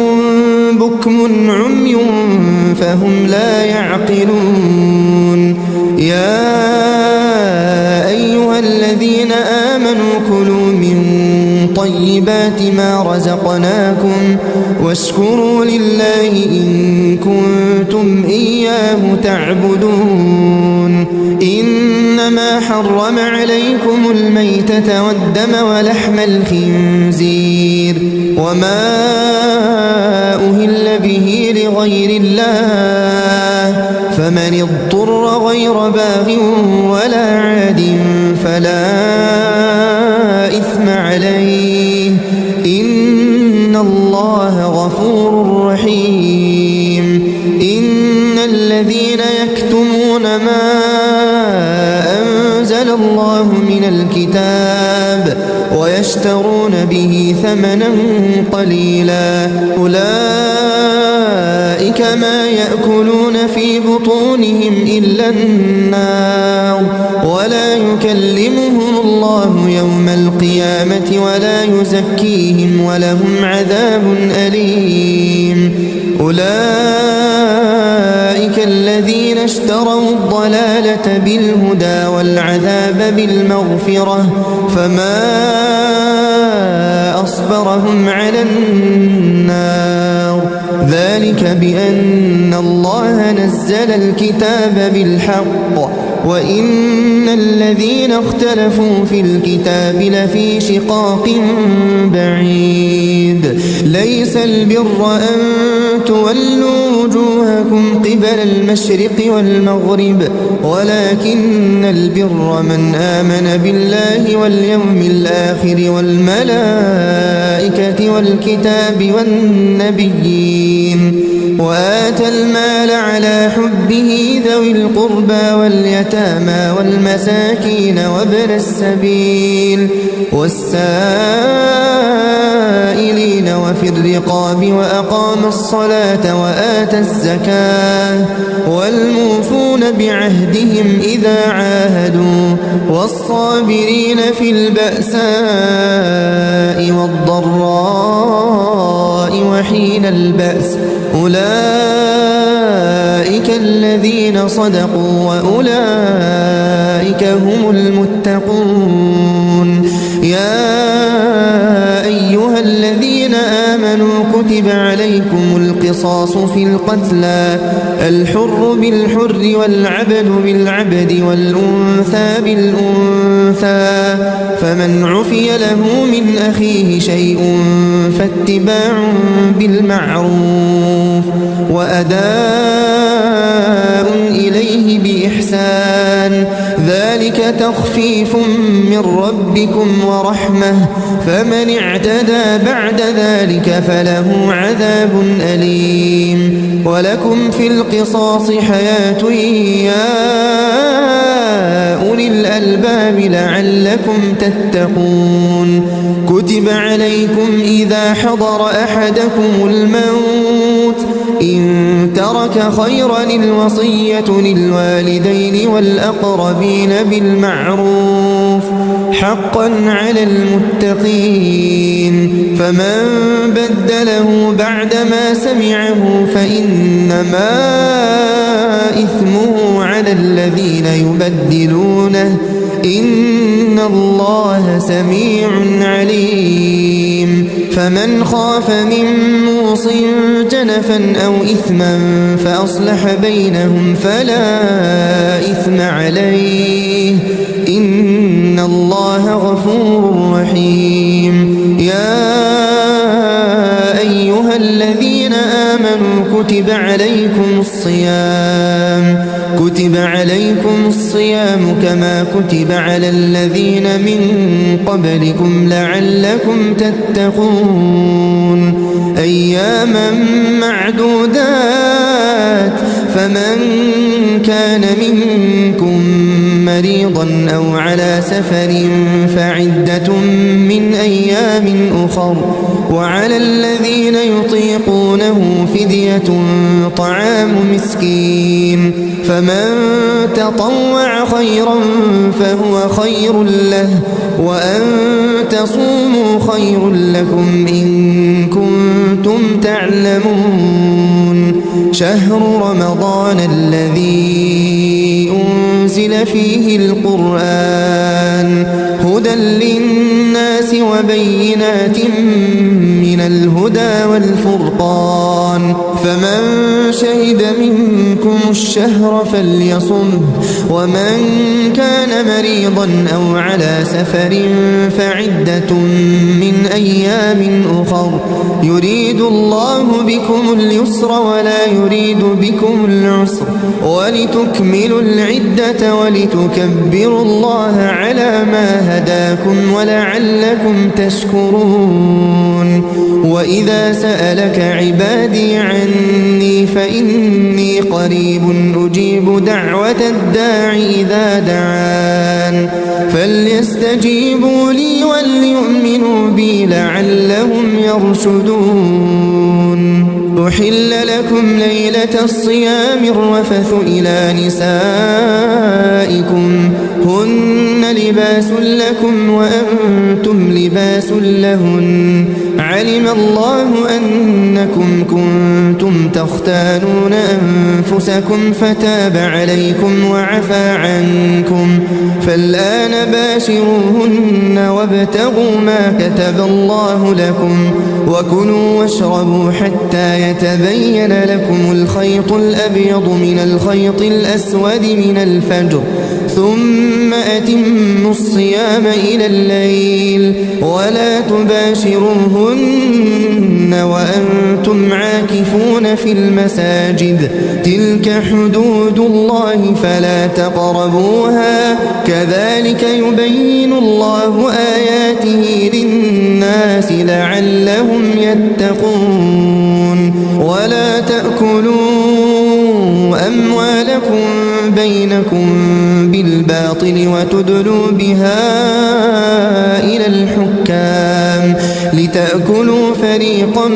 بكم عمي فهم لا يعقلون يا أيها الذين آمنوا كلوا من طيبات ما رزقناكم واشكروا لله إن كنتم إياه تعبدون إنما حرم عليكم الميتة والدم ولحم الخنزير وما أهل به لغير الله فمن اضطر غير باغ ولا عاد فلا إثم عليه إن الله غفور رحيم إن الذين يكتمون ما أنزل الله من الكتاب ويشترون به ثمنا قليلا أولئك ما يأكلون في بطونهم إلا النار ولا يكلمهم الله يوم القيامة ولا يزكيهم ولهم عذاب أليم أولئك الذين اشتروا الضلالة بالهدى والعذاب بالمغفرة فما أصبرهم على النار ذلك بأن الله نزل الكتاب بالحق وإن الذين اختلفوا في الكتاب لفي شقاق بعيد ليس البر أن تولوا وجوهكم قبل المشرق والمغرب ولكن البر من آمن بالله واليوم الآخر والملائكة والكتاب والنبيين وآتى المال على حبه ذوي القربى واليتامى والمساكين وابن السبيل والسائلين وفي الرقاب وأقام الصلاة وآتى الزكاة والموفون بعهدهم إذا عاهدوا والصابرين في البأساء والضراء وحين البأس أولئك الذين صدقوا وأولئك هم المتقون يا أيها الذين آمنوا كتب عليكم القصاص في القتلى الحر بالحر والعبد بالعبد والأنثى بالأنثى فمن عفي له من أخيه شيء فاتباع بالمعروف وأداء إليه بإحسان ذلك تخفيف من ربكم ورحمة فمن اعتدى بعد ذلك فله عذاب أليم ولكم في القصاص حياة يا أولي الألباب لعلكم تتقون كتب عليكم إذا حضر أحدكم الموت إن ترك خيرا الوصية للوالدين والأقربين بالمعروف حقا على المتقين فمن بدله بعدما سمعه فإنما إثمه على الذين يبدلونه إن الله سميع عليم فمن خاف من موص جنفا أو إثما فأصلح بينهم فلا إثم عليه إن الله غفور رحيم يا أيها الذين آمنوا كتب عليكم الصيام كما كتب على الذين من قبلكم لعلكم تتقون أياما معدودات فمن كان منكم مريضا أو على سفر فعدة من أيام أخر وعلى الذين يطيقونه فدية طعام مسكين فمن تطوع خيرا فهو خير له وأن تصوموا خير لكم إن كنتم تعلمون شهر رمضان الذي أنزل فيه القرآن هدى للناس وبينات من الهدى والفرقان فمن شهد منكم الشهر فليصمه ومن كان مريضا أو على سفر فعدة من أيام أخر يريد الله بكم اليسر ولا يريد بكم العسر ولتكملوا العدة ولتكبروا الله على ما هداكم ولعلكم تشكرون وإذا سألك عبادي عني فإني قريب أجيب دعوة الداع إذا دعان فليستجيبوا لي وليؤمنوا بي لعلهم يرشدون أحل لكم ليلة الصيام الرفث إلى نسائكم هن لباس لكم وأنتم لباس لهن علم الله أنكم كنتم تختانون أنفسكم فتاب عليكم وعفى عنكم فالآن باشروهن وابتغوا ما كتب الله لكم وكلوا واشربوا حتى يتبين لكم الخيط الأبيض من الخيط الأسود من الفجر ثم أتموا الصيام إلى الليل ولا تباشروهن وأنتم عاكفون في المساجد تلك حدود الله فلا تقربوها كذلك يبين الله آياته للناس لعلهم يتقون ولا تأكلوا أموالكم بينكم بالباطل وتدلوا بها إلى الحكام لتأكلوا فريقا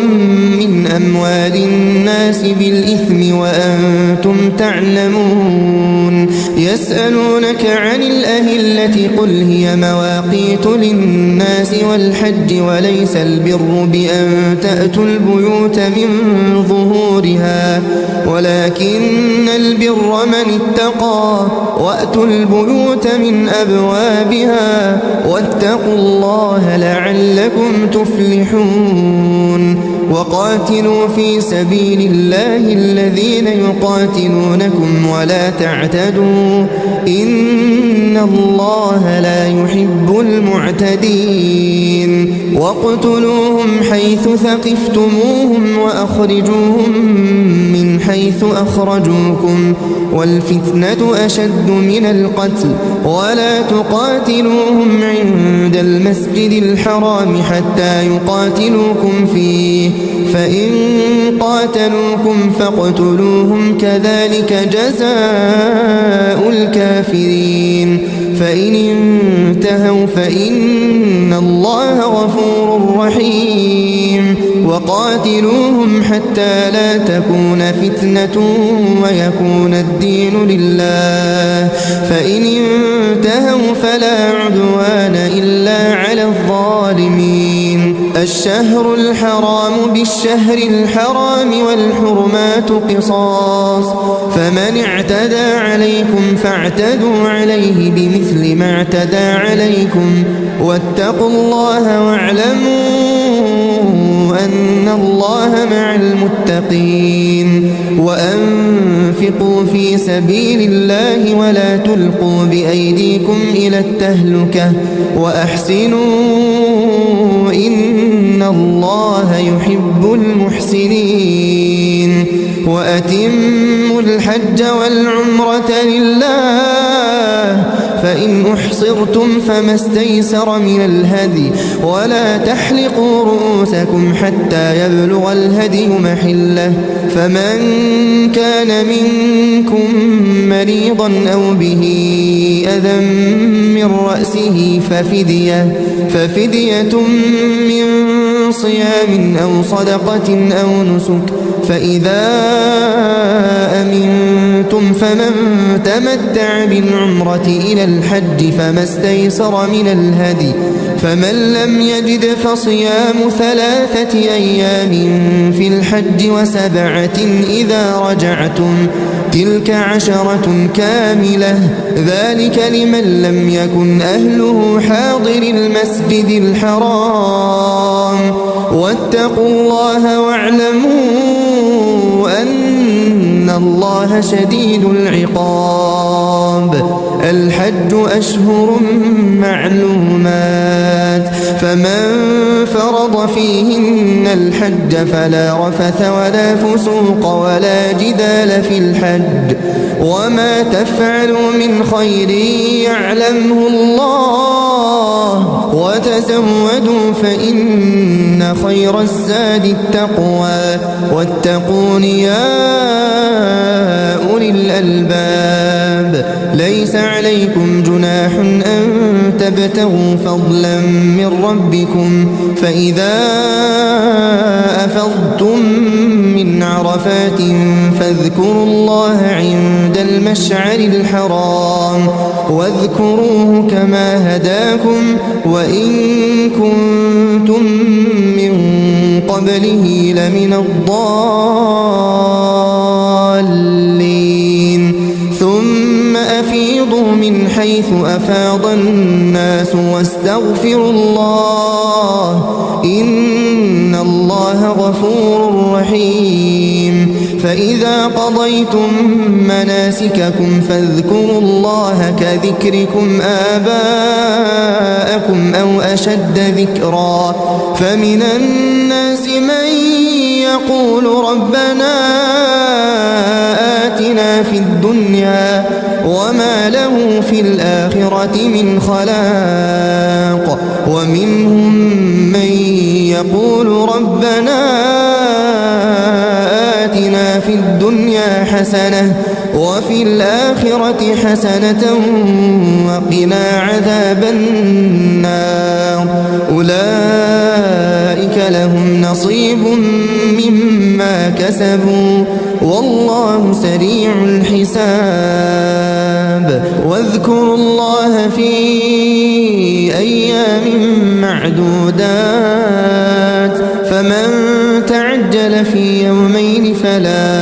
من أموال الناس بالإثم وأنتم تعلمون يسألونك عن الأهلة قل هي مواقيت للناس والحج وليس البر بأن تأتوا البيوت من ظهورها ولكن البر من اتقى وأتوا البيوت من أبوابها واتقوا الله لعلكم تفلحون وقاتلوا في سبيل الله الذين يقاتلونكم ولا تعتدوا إن الله لا يحب المعتدين واقتلوهم حيث ثقفتموهم وأخرجوهم من حيث أخرجوكم والفتنة أشد من القتل ولا تقاتلوهم عند المسجد الحرام حتى يقاتلوكم فيه فإن قاتلوكم فاقتلوهم كذلك جزاء الكافرين فإن انتهوا فإن الله غفور رحيم وقاتلوهم حتى لا تكون فتنة ويكون الدين لله فإن انتهوا فلا عدوان إلا على الظالمين الشهر الحرام بالشهر الحرام والحرمات قصاص فمن اعتدى عليكم فاعتدوا عليه بمثل ما اعتدى عليكم واتقوا الله واعلموا أن الله مع المتقين وأنفقوا في سبيل الله ولا تلقوا بأيديكم إلى التهلكة وأحسنوا إن الله يحب المحسنين وأتموا الحج والعمرة لله فإن أحصرتم فما استيسر من الهدي ولا تحلقوا رؤوسكم حتى يبلغ الهدي محله فمن كان منكم مريضا أو به أذى من رأسه ففدية من صيام أو صدقة أو نسك فإذا أمنتم فمن تمتع بالعمرة إلى الحج فما استيسر من الهدي فمن لم يجد فصيام 3 أيام في الحج و7 إذا رجعتم تلك 10 كاملة ذلك لمن لم يكن أهله حاضر المسجد الحرام واتقوا الله واعلموا أن الله شديد العقاب الحج أشهر معلومات فمن فرض فيهن الحج فلا رفث ولا فسوق ولا جدال في الحج وما تفعلوا من خير يعلمه الله وتزودوا فإن خير الزاد التقوى واتقون يا أولي الألباب ليس عليكم جناح أن تبتغوا فضلا من ربكم فإذا أفضتم من عرفات فاذكروا الله عند المشعر الحرام واذكروه كما هداكم وإن كنتم من قبله لمن الضالين ثم أفيضوا من حيث أفاض الناس واستغفروا الله إن الله غفور رحيم فإذا قضيتم مناسككم فاذكروا الله كذكركم آباءكم أو أشد ذكرا فمن الناس من يقول ربنا آتنا في الدنيا وما له في الآخرة من خلاق ومنهم من يقول ربنا آتنا في الدنيا حسنة وفي الآخرة حسنة وقنا عذاب النار أولئك لهم نصيب مما كسبوا والله سريع الحساب واذكروا الله في أيام معدودات فمن تعجل في يومين فلا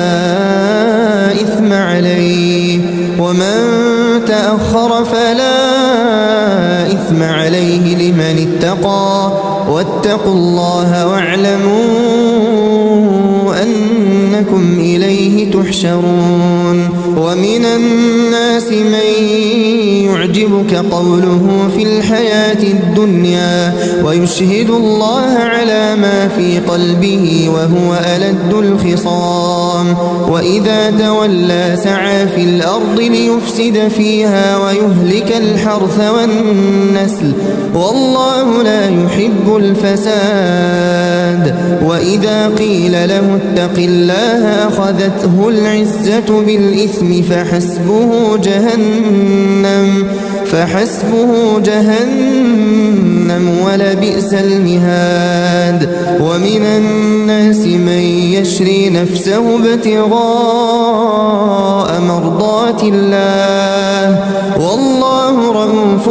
إثم عليه ومن تأخر فلا إثم عليه لمن اتقى واتقوا الله واعلموا أنكم إليه تحشرون ومن الناس من يعجبك قوله في الحياة الدنيا ويشهد الله على ما في قلبه وهو ألد الخصام وإذا تولى سعى في الأرض ليفسد فيها ويهلك الحرث والنسل والله لا يحب الفساد وإذا قيل له اتق الله أخذته العزة بالإثم فحسبه جهنم ولبئس المهاد ومن الناس من يشري نفسه ابتغاء مرضات الله والله رؤوف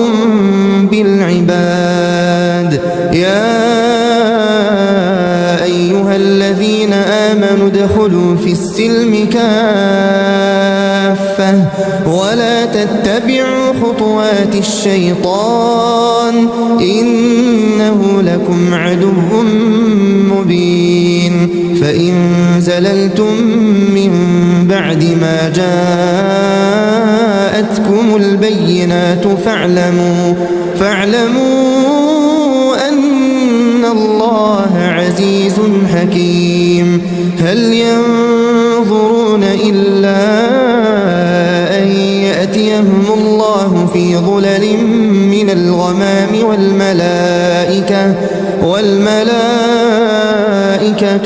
بالعباد يا أيها الذين آمنوا ادخلوا في السلم كافة ولا تتبعوا خطوات الشيطان إنه لكم عدو مبين فإن زللتم من بعد ما جاءتكم البينات فاعلموا أن الله عزيز حكيم هل ينظرون إلا أن يأتيهم الله في ظلل من الغمام والملائكة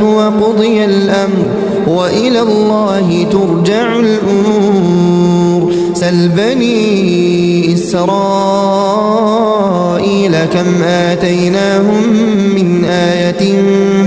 وقضي الأمر وإلى الله ترجع الأمور. سل بني إسرائيل كم آتيناهم من آية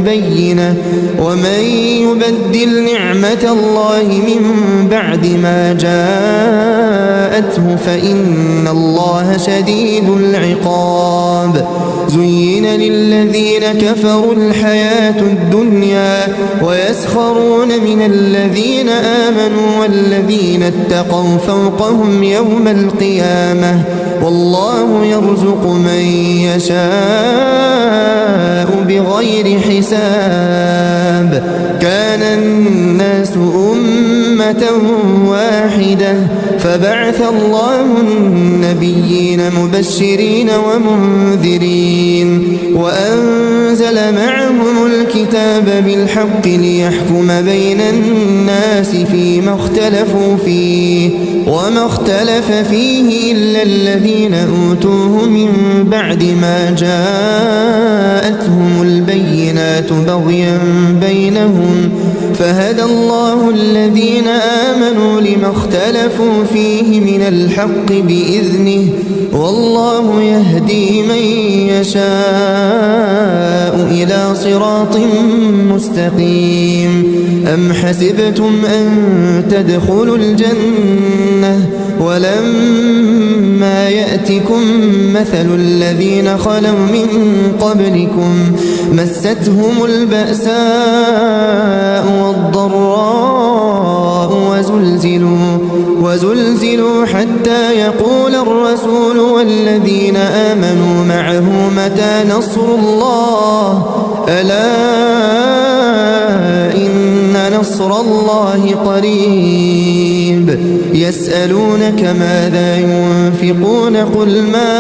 بينة ومن يبدل نعمة الله من بعد ما جاءته فإن الله شديد العقاب. زين للذين كفروا الحياة الدنيا ويسخرون من الذين آمنوا والذين اتقوا فوقهم يوم القيامة والله يرزق من يشاء بغير حساب. كان الناس أمة واحدة فبعث الله النبيين مبشرين ومنذرين وأنزل معهم الكتاب بالحق ليحكم بين الناس فيما اختلفوا فيه وما اختلف فيه إلا الذين أوتوه من بعد ما جاءتهم البينات بغيا بينهم فهدى الله الذين آمنوا لما اختلفوا فيه من الحق بإذنه والله يهدي من يشاء إلى صراط مستقيم. أم حسبتم أن تدخلوا الجنة ولما يأتكم مثل الذين خلوا من قبلكم مستهم البأساء والضراء وزلزلوا حتى يقول الرسول والذين آمنوا معه متى نصر الله ألا إن نصر الله قريب. يسألونك ماذا ينفقون قل ما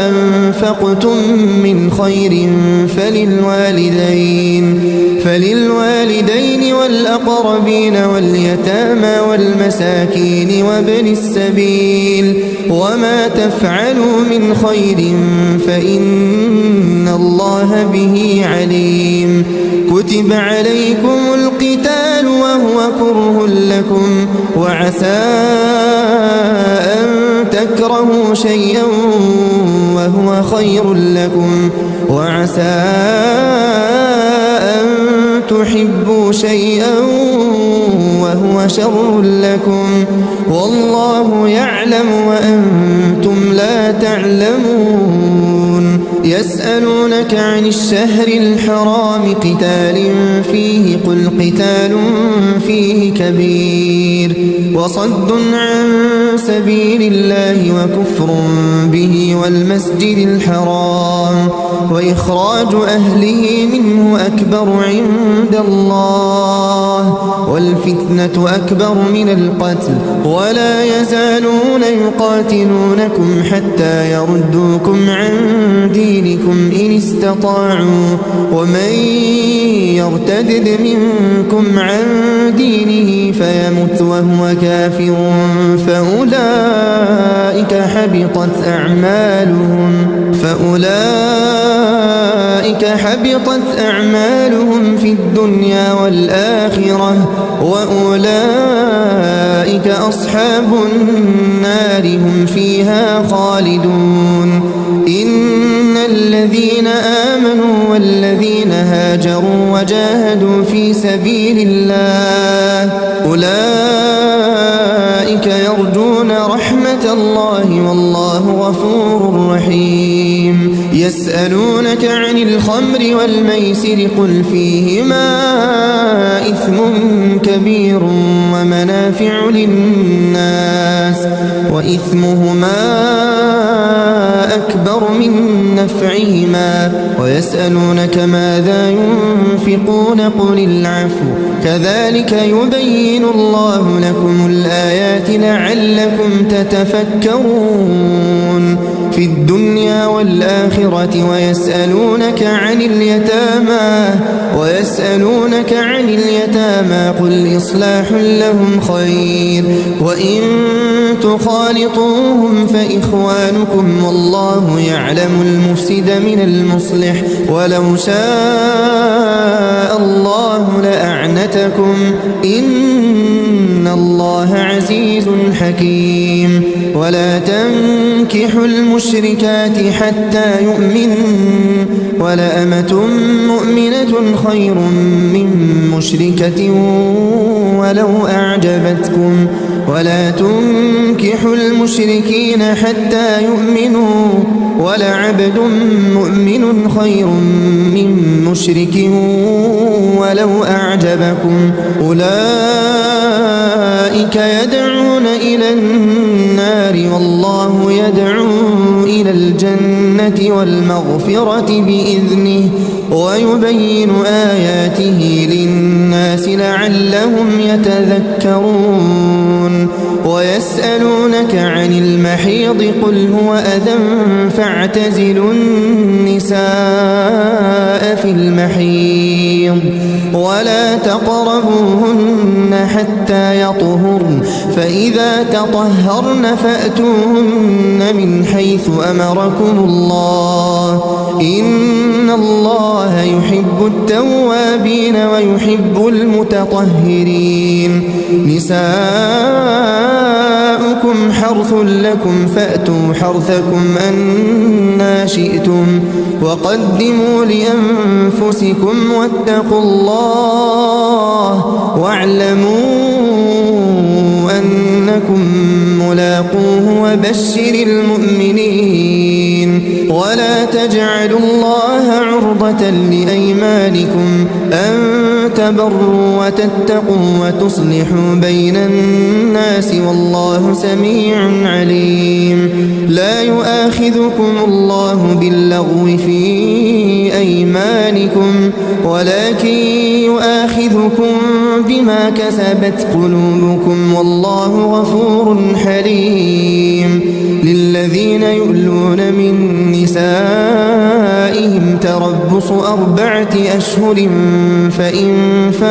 أنفقتم من خير فللوالدين والأقربين واليتامى والمساكين وابن السبيل وما تفعلوا من خير فإن الله به عليم. كتب عليكم القتال وهو كره لكم وعسى أن تكرهوا شيئا وهو خير لكم وعسى أن تحبوا شيئا وهو شر لكم والله يعلم وأنتم لا تعلمون. يسألونك عن الشهر الحرام قتال فيه قل قتال فيه كبير وصد عن سبيل الله وكفر به والمسجد الحرام وإخراج أهله منه أكبر عند الله والفتنة أكبر من القتل ولا يزالون يقاتلونكم حتى يردوكم عن دينكم إن استطاعوا ومن يرتدد منكم عن دينه فيمت وهو كافر فأولئك حبطت أعمالهم في الدنيا والآخرة وأولئك أصحاب النار هم فيها خالدون. إن الذين آمنوا والذين هاجروا وجاهدوا في سبيل الله أولئك يرجون رحمة الله والله غفور رحيم. يسألونك عن الخمر والميسر قل فيهما إثم كبير ومنافع للناس وإثمهما أكبر من نفعهما ويسألونك ماذا ينفقون قل العفو كذلك يبين الله لكم الآيات لعلكم تتفكرون. في الدنيا والآخرة ويسألونك عن اليتامى قل إصلاح لهم خير وإن تخالطوهم فإخوانكم والله يعلم المفسد من المصلح ولو شاء الله لأعنتكم إن الله عزيز حكيم ولا تنكحوا المشركات حتى يؤمنوا ولأمة مؤمنة خير من مشركة ولو أعجبتكم ولا تنكحوا المشركين حتى يؤمنوا ولعبد مؤمن خير من مشرك ولو أعجبكم أولئك يدعون إلى النار والله يدعو إلى الجنة والمغفرة بإذنه ويبين آياته للناس لعلهم يتذكرون ويسألونك عن المحيض قل هو أذى فاعتزلوا النساء في المحيض ولا تقربوهن حتى يطهرن فإذا تطهرن فأتوهن من حيث أمركم الله إن الله يحب التوابين ويحب المتطهرين نساؤكم حرث لكم فأتوا حرثكم أنى شئتم وقدموا لأنفسكم واتقوا الله واعلموا أنكم ملاقوه وبشر المؤمنين ولا تجعلوا الله عرضة لأيمانكم أن تبروا وتتقوا وتصلحوا بين الناس والله سميع عليم لا يؤاخذكم الله باللغو في أيمانكم ولكن يؤاخذكم بما كسبت قلوبكم والله غفور حليم للذين يؤلون من نسائهم تربص 4 أشهر فإن فاءوا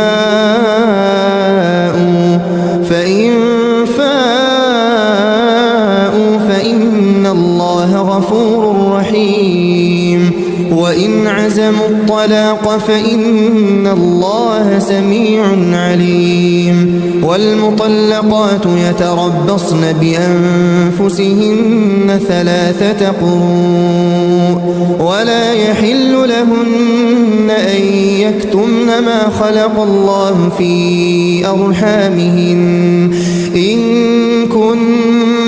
فإن الله غفور رحيم وإن عزموا الطلاق فإن الله سميع عليم والمطلقات يتربصن بأنفسهن 3 قروء ولا يحل لهن أن يكتمن ما خلق الله في أرحامهن إن كن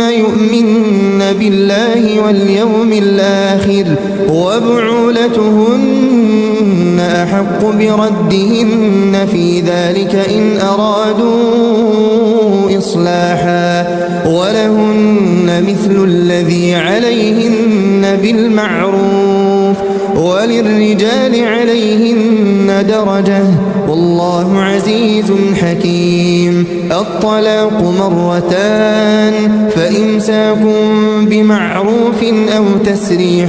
يؤمن بالله واليوم الآخر وبعولتهن أحق بردهن في ذلك إن أرادوا إصلاحا ولهن مثل الذي عليهن بالمعروف وللرجال عليهن درجة والله عزيز حكيم الطلاق 2 فإمساك بمعروف أو تسريح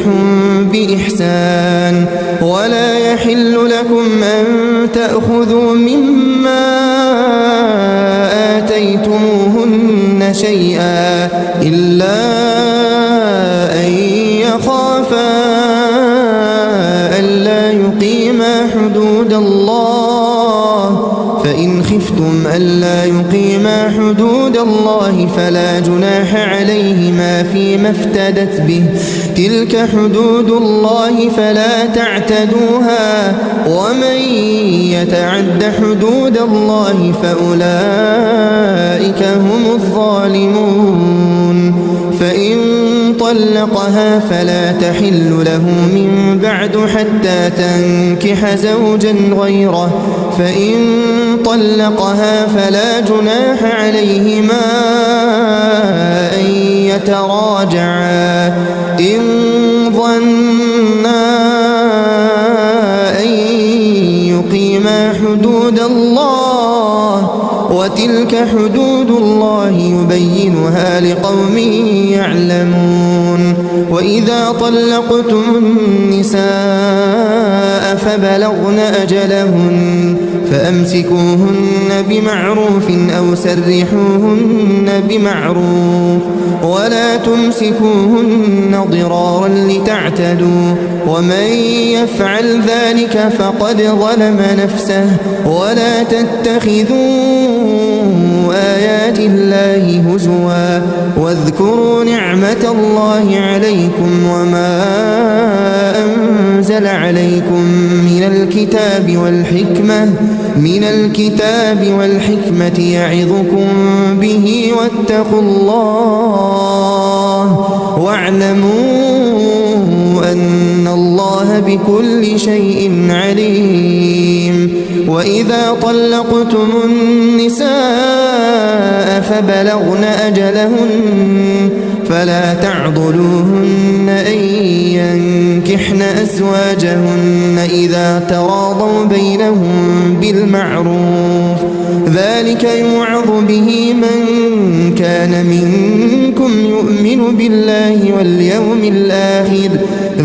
بإحسان ولا يحل لكم أن تأخذوا مما آتيتموهن شيئا إلا أن يخافا ألا يقيما حدود الله فإن خفتم ألا يقيما حدود الله فلا جناح عليهما فيما افتدت به تلك حدود الله فلا تعتدوها ومن يتعد حدود الله فأولئك هم الظالمون فإن طلقها فلا تحل له من بعد حتى تنكح زوجا غيره فإن طلقها فلا جناح عليهما أن يتراجعا إن ظنا أن يقيما حدود الله الله وتلك حدود الله يبينها لقوم يعلمون وإذا طلقتم النساء فبلغن أجلهن فأمسكوهن بمعروف أو سرحوهن بمعروف ولا تمسكوهن ضرارا لتعتدوا ومن يفعل ذلك فقد ظلم نفسه ولا تتخذوا آيات الله هزوا واذكروا نعمة الله عليكم وما أنزل عليكم من الكتاب والحكمة يعظكم به واتقوا الله واعلموا أن الله بكل شيء عليم وإذا طلقتم النساء فبلغن أجلهن فلا تعضلوهن أن ينكحن أزواجهن إذا تراضوا بينهم بالمعروف ذلك يوعظ به من كان منكم يؤمن بالله واليوم الآخر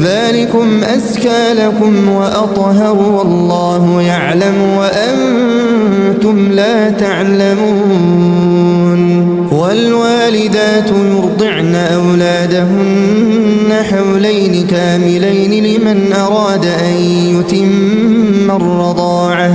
ذلكم أزكى لكم وأطهر والله يعلم وأنتم لا تعلمون والوالدات يرضعن أولادهن حولين كاملين لمن أراد أن يتم الرضاعة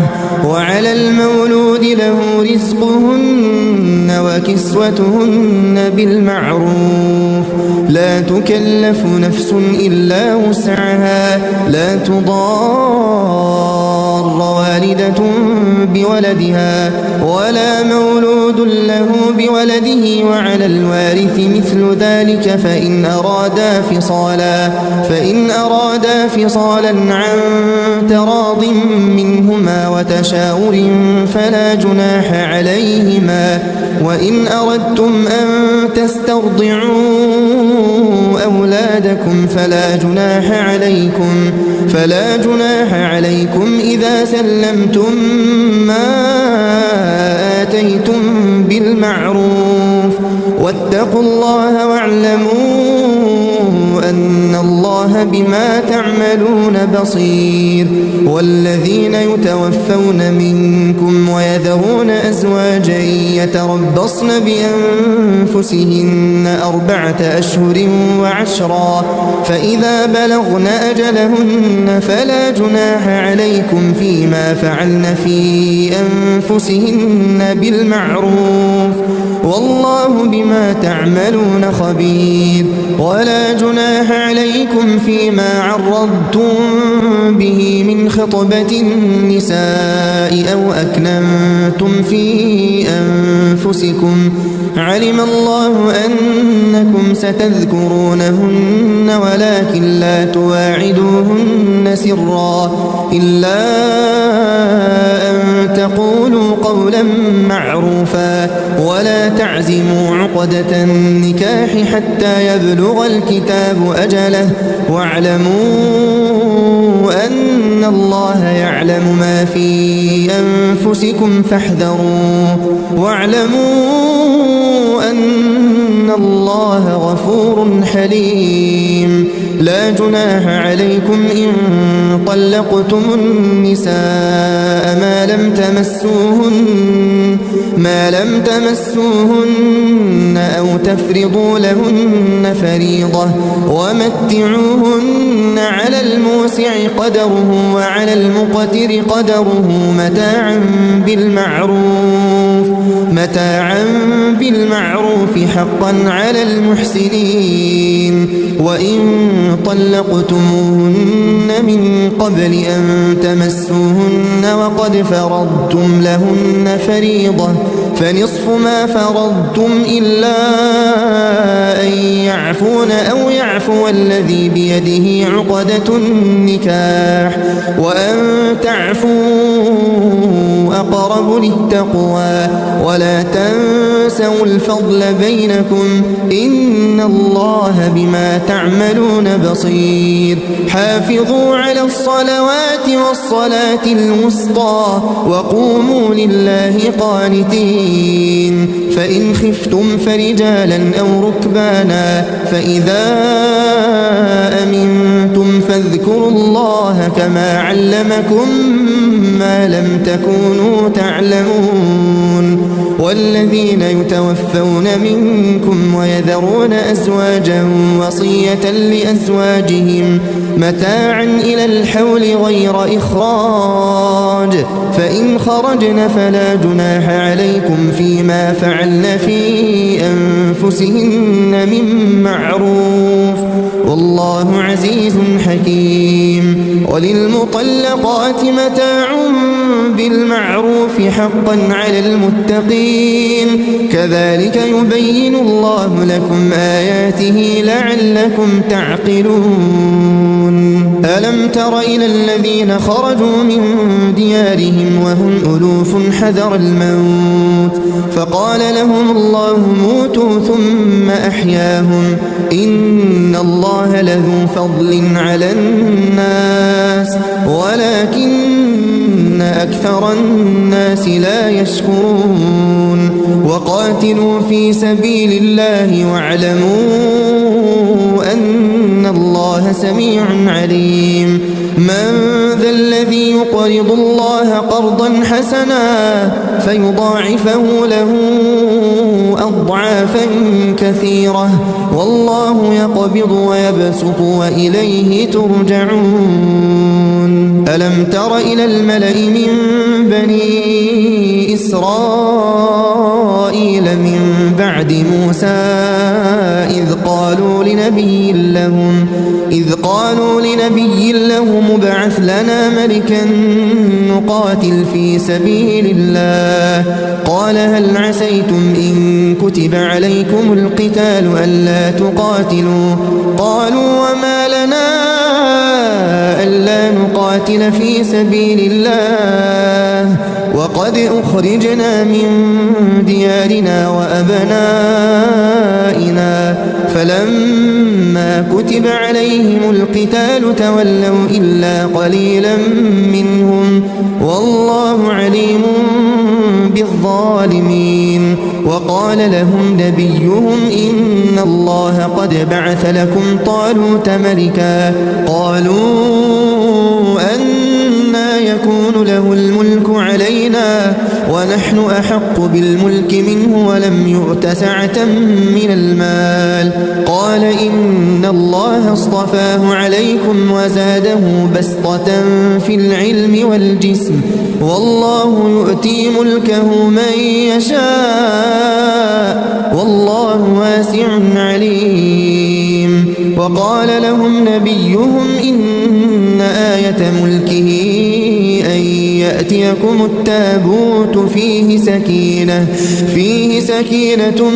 وعلى المولود له رزقهن وكسوتهن بالمعروف لا تكلف نفس إلا وسعها لا تضار والدة بولدها ولا مولود له بولده وعلى الوارث مثل ذلك فإن أرادا فصالا عن تراض منهما وتشاور فلا جناح عليهما وإن أردتم أن تسترضعوا أولادكم فلا جناح عليكم إذا سلمتم ما آتيتم بالمعروف واتقوا الله واعلموا أن الله بما تعملون بصير والذين يتوفون منكم ويذرون أزواجا يتربصن بأنفسهن 4 أشهر وعشرا فإذا بلغن أجلهن فلا جناح عليكم فيما فعلن في أنفسهن بالمعروف والله بما تعملون خبير ولا جناح عليكم فيما عرضتم به من خطبة النساء أو أكننتم في أنفسكم علم الله أنكم ستذكرونهن ولكن لا تواعدوهن سرا إلا أن تقولوا قولا معروفا ولا تعزموا عقدة النكاح حتى يبلغ الكتاب أجله واعلموا أن الله يعلم ما في أنفسكم فاحذروا واعلموا أن الله غفور حليم لا جناح عليكم إن طلقتم النساء ما لم تمسوهن أو تفرضوا لهن فريضة ومتعوهن على الموسع قدره وعلى المقتر قدره متاعا بالمعروف حقا على المحسنين وإن طلقتموهن من قبل أن تمسوهن وقد فرضتم لهن فريضة فنصف ما فرضتم إلا أن يعفون أو يعفو الذي بيده عقدة النكاح وأن تعفوا أقرب للتقوى ولا تنسوا الفضل بينكم إن الله بما تعملون بصير حافظوا على الصلوات والصلاة الوسطى وقوموا لله قانتين فإن خفتم فرجالا أو ركبانا فإذا أمنتم فاذكروا الله كما علمكم ما لم تكونوا تعلمون والذين يتوفون منكم ويذرون أزواجا وصية لأزواجهم متاعا إلى الحول غير إخراج فإن خرجن فلا جناح عليكم فيما فعلن في أنفسهن من معروف والله عزيز حكيم وللمطلقات متاع بالمعروف حقا على المتقين كذلك يبين الله لكم آياته لعلكم تعقلون ألم تر إلى الذين خرجوا من ديارهم وهم ألوف حذر الموت فقال لهم الله موتوا ثم أحياهم إن الله لذو فضل على الناس ولكن أكثر الناس لا يشكرون وقاتلوا في سبيل الله واعلموا أن الله سميع عليم من ذا الذي يقرض الله قرضا حسنا فيضاعفه له أضعافا كثيرة والله يقبض ويبسط وإليه ترجعون ألم تر إلى الملأ من بني إسرائيل من بعد موسى إذ قالوا لنبي لهم ابعث لنا ملكا نقاتل في سبيل الله قال هل عسيتم إن كتب عليكم القتال ألا تقاتلوا قالوا وما لنا ألا نقاتل في سبيل الله وقد أخرجنا من ديارنا وأبنائنا فلما كتب عليهم القتال تولوا إلا قليلا منهم والله عليم بالظالمين وقال لهم نبيهم إن الله قد بعث لكم طالوت ملكا قالوا أنى يكون له الملك علينا ونحن أحق بالملك منه ولم يؤت سعة من المال قال إن الله اصطفاه عليكم وزاده بسطة في العلم والجسم والله يؤتي ملكه من يشاء والله واسع عليم وقال لهم نبيهم إن آية ملكه أن يأتيكم التابوت فيه سكينة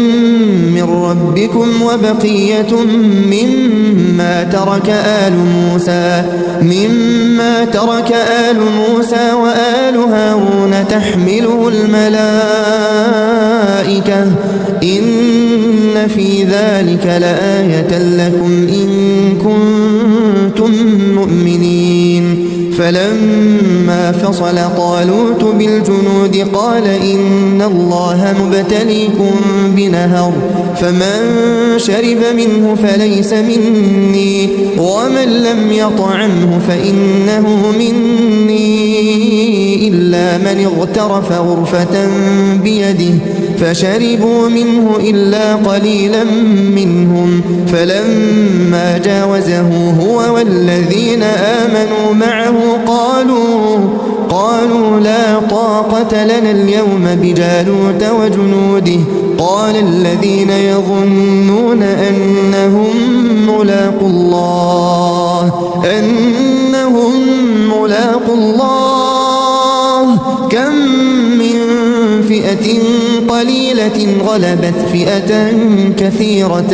من ربكم وبقية مما ترك آل موسى وآل هارون تحمله الملائكة إن في ذلك لآية لكم إن كنتم مؤمنين فلما فصل طالوت بالجنود قال إن الله مبتليكم بنهر فمن شرب منه فليس مني ومن لم يطعمه فإنه مني إلا من اغترف غرفة بيده فشربوا منه إلا قليلا منهم فلما جاوزه هو والذين آمنوا معه قالوا لا طاقة لنا اليوم بجالوت وجنوده قال الذين يظنون أنهم ملاقو الله كم من فئة قليلة غلبت فئة كثيرة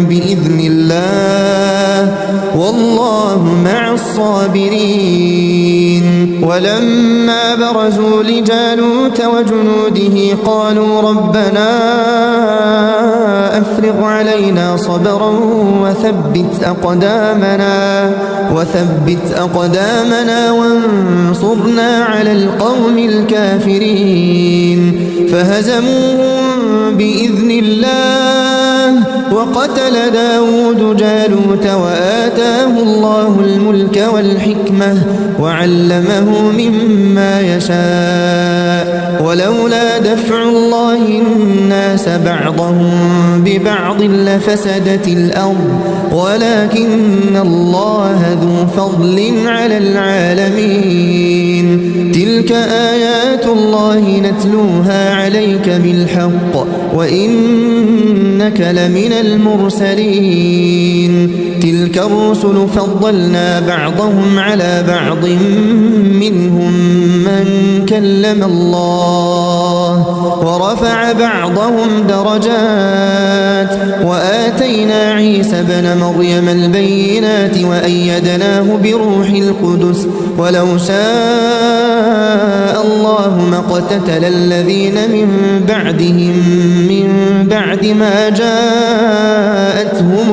بإذن الله والله مع الصابرين. ولما برزوا لجالوت وجنوده قالوا ربنا أفرغ علينا صبرا وثبت أقدامنا وانصرنا على القوم الكافرين. فهزموهم بإذن الله وقتل داود جالوت وآتاه الله الملك والحكمة وعلمه مما يشاء. ولولا دفع الله الناس بعضهم ببعض لفسدت الأرض ولكن الله ذو فضل على العالمين. تلك آيات الله نتلوها عليك بالحق وإنك لمن المرسلين. تلك الرسل فضلنا بعضهم على بعض منهم من كلم الله ورفع بعضهم درجات وآتينا عيسى ابن مريم البينات وأيدناه بروح القدس. ولو شاء الله ما اقتتل الذين من بعدهم من بعد ما جاءتهم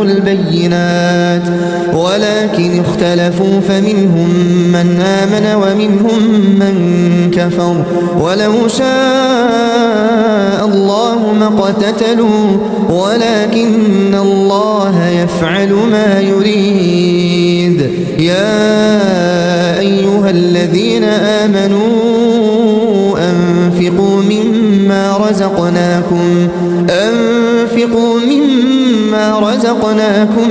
البينات ولكن اختلفوا فمنهم من آمن ومنهم من كفر. ولو شاء الله ما اقتتلوا ولكن الله يفعل ما يريد. يا أيها الذين آمنوا أنفقوا مما رزقناكم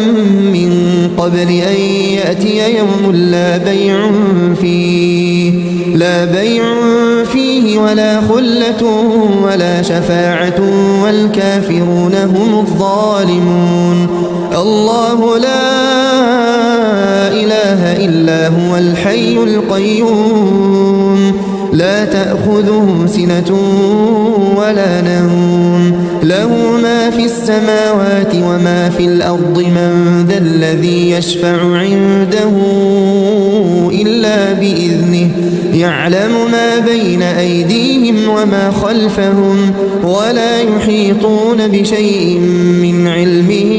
من قبل أن يأتي يوم لا بيع فيه ولا خلة ولا شفاعة والكافرون هم الظالمون. الله لا إله إلا هو الحي القيوم لا تأخذه سنة ولا نوم له ما في السماوات وما في الأرض. من ذا الذي يشفع عنده إلا بإذنه يعلم ما بين أيديهم وما خلفهم ولا يحيطون بشيء من علمه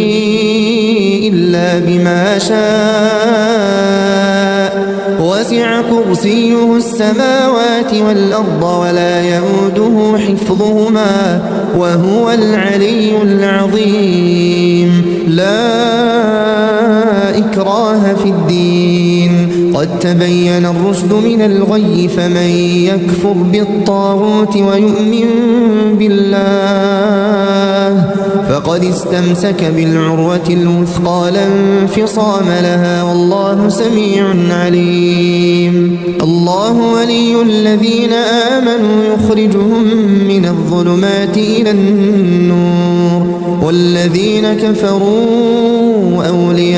إلا بما شاء. وسع كرسيه السماوات والأرض ولا يؤوده حفظهما وهو العلي العظيم. لا إكراه في الدين قد تبين الرشد من الغي. فمن يكفر بالطاغوت ويؤمن بالله فقد استمسك بالعروة الوثقى لا انفصام لها والله سميع عليم. الله ولي الذين آمنوا يخرجهم من الظلمات إلى النور والذين كفروا أولياؤهم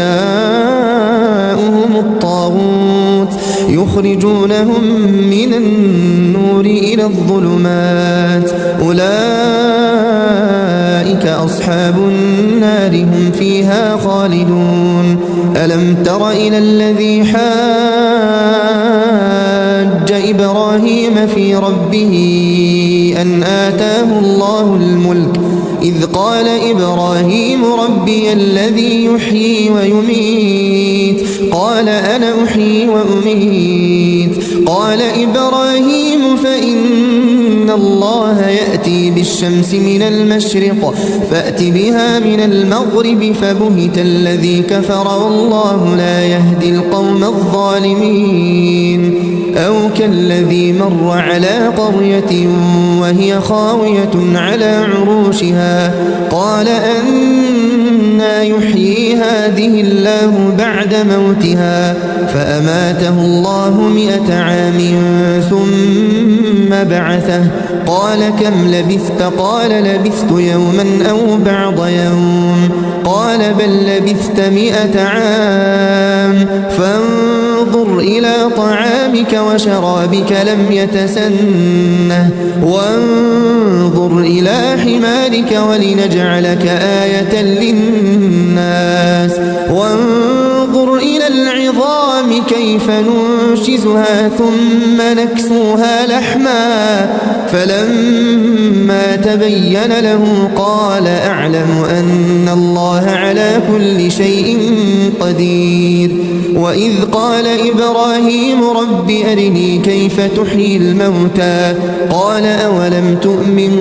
الطاغوت يخرجونهم من النور إلى الظلمات أولئك أصحاب النار هم فيها خالدون. ألم تر إلى الذي حاج إبراهيم في ربه أن آتاه الله الملك إذ قال إبراهيم ربي الذي يحيي ويميت قال أنا أحيي وأميت. قال إبراهيم فإن الله يأتي بالشمس من المشرق فأت بها من المغرب فبهت الذي كفر والله لا يهدي القوم الظالمين. أو كالذي مر على قرية وهي خاوية على عروشها قال أنى يحيي هذه الله بعد موتها فأماته الله 100 عام ثم بعثه قال كم لبثت قال لبثت يوما أو بعض يوم قال بل لبثت 100 عام فانظر وانظر إلى طعامك وشرابك لم يتسنه وانظر إلى حمارك ولنجعلك آية للناس وانظر إلى العظام كيف ننشزها ثم نكسوها لحما فلما تبين له قال أعلم أن الله على كل شيء قدير وإذ قال إبراهيم رب أرني كيف تحيي الموتى قال أولم تؤمن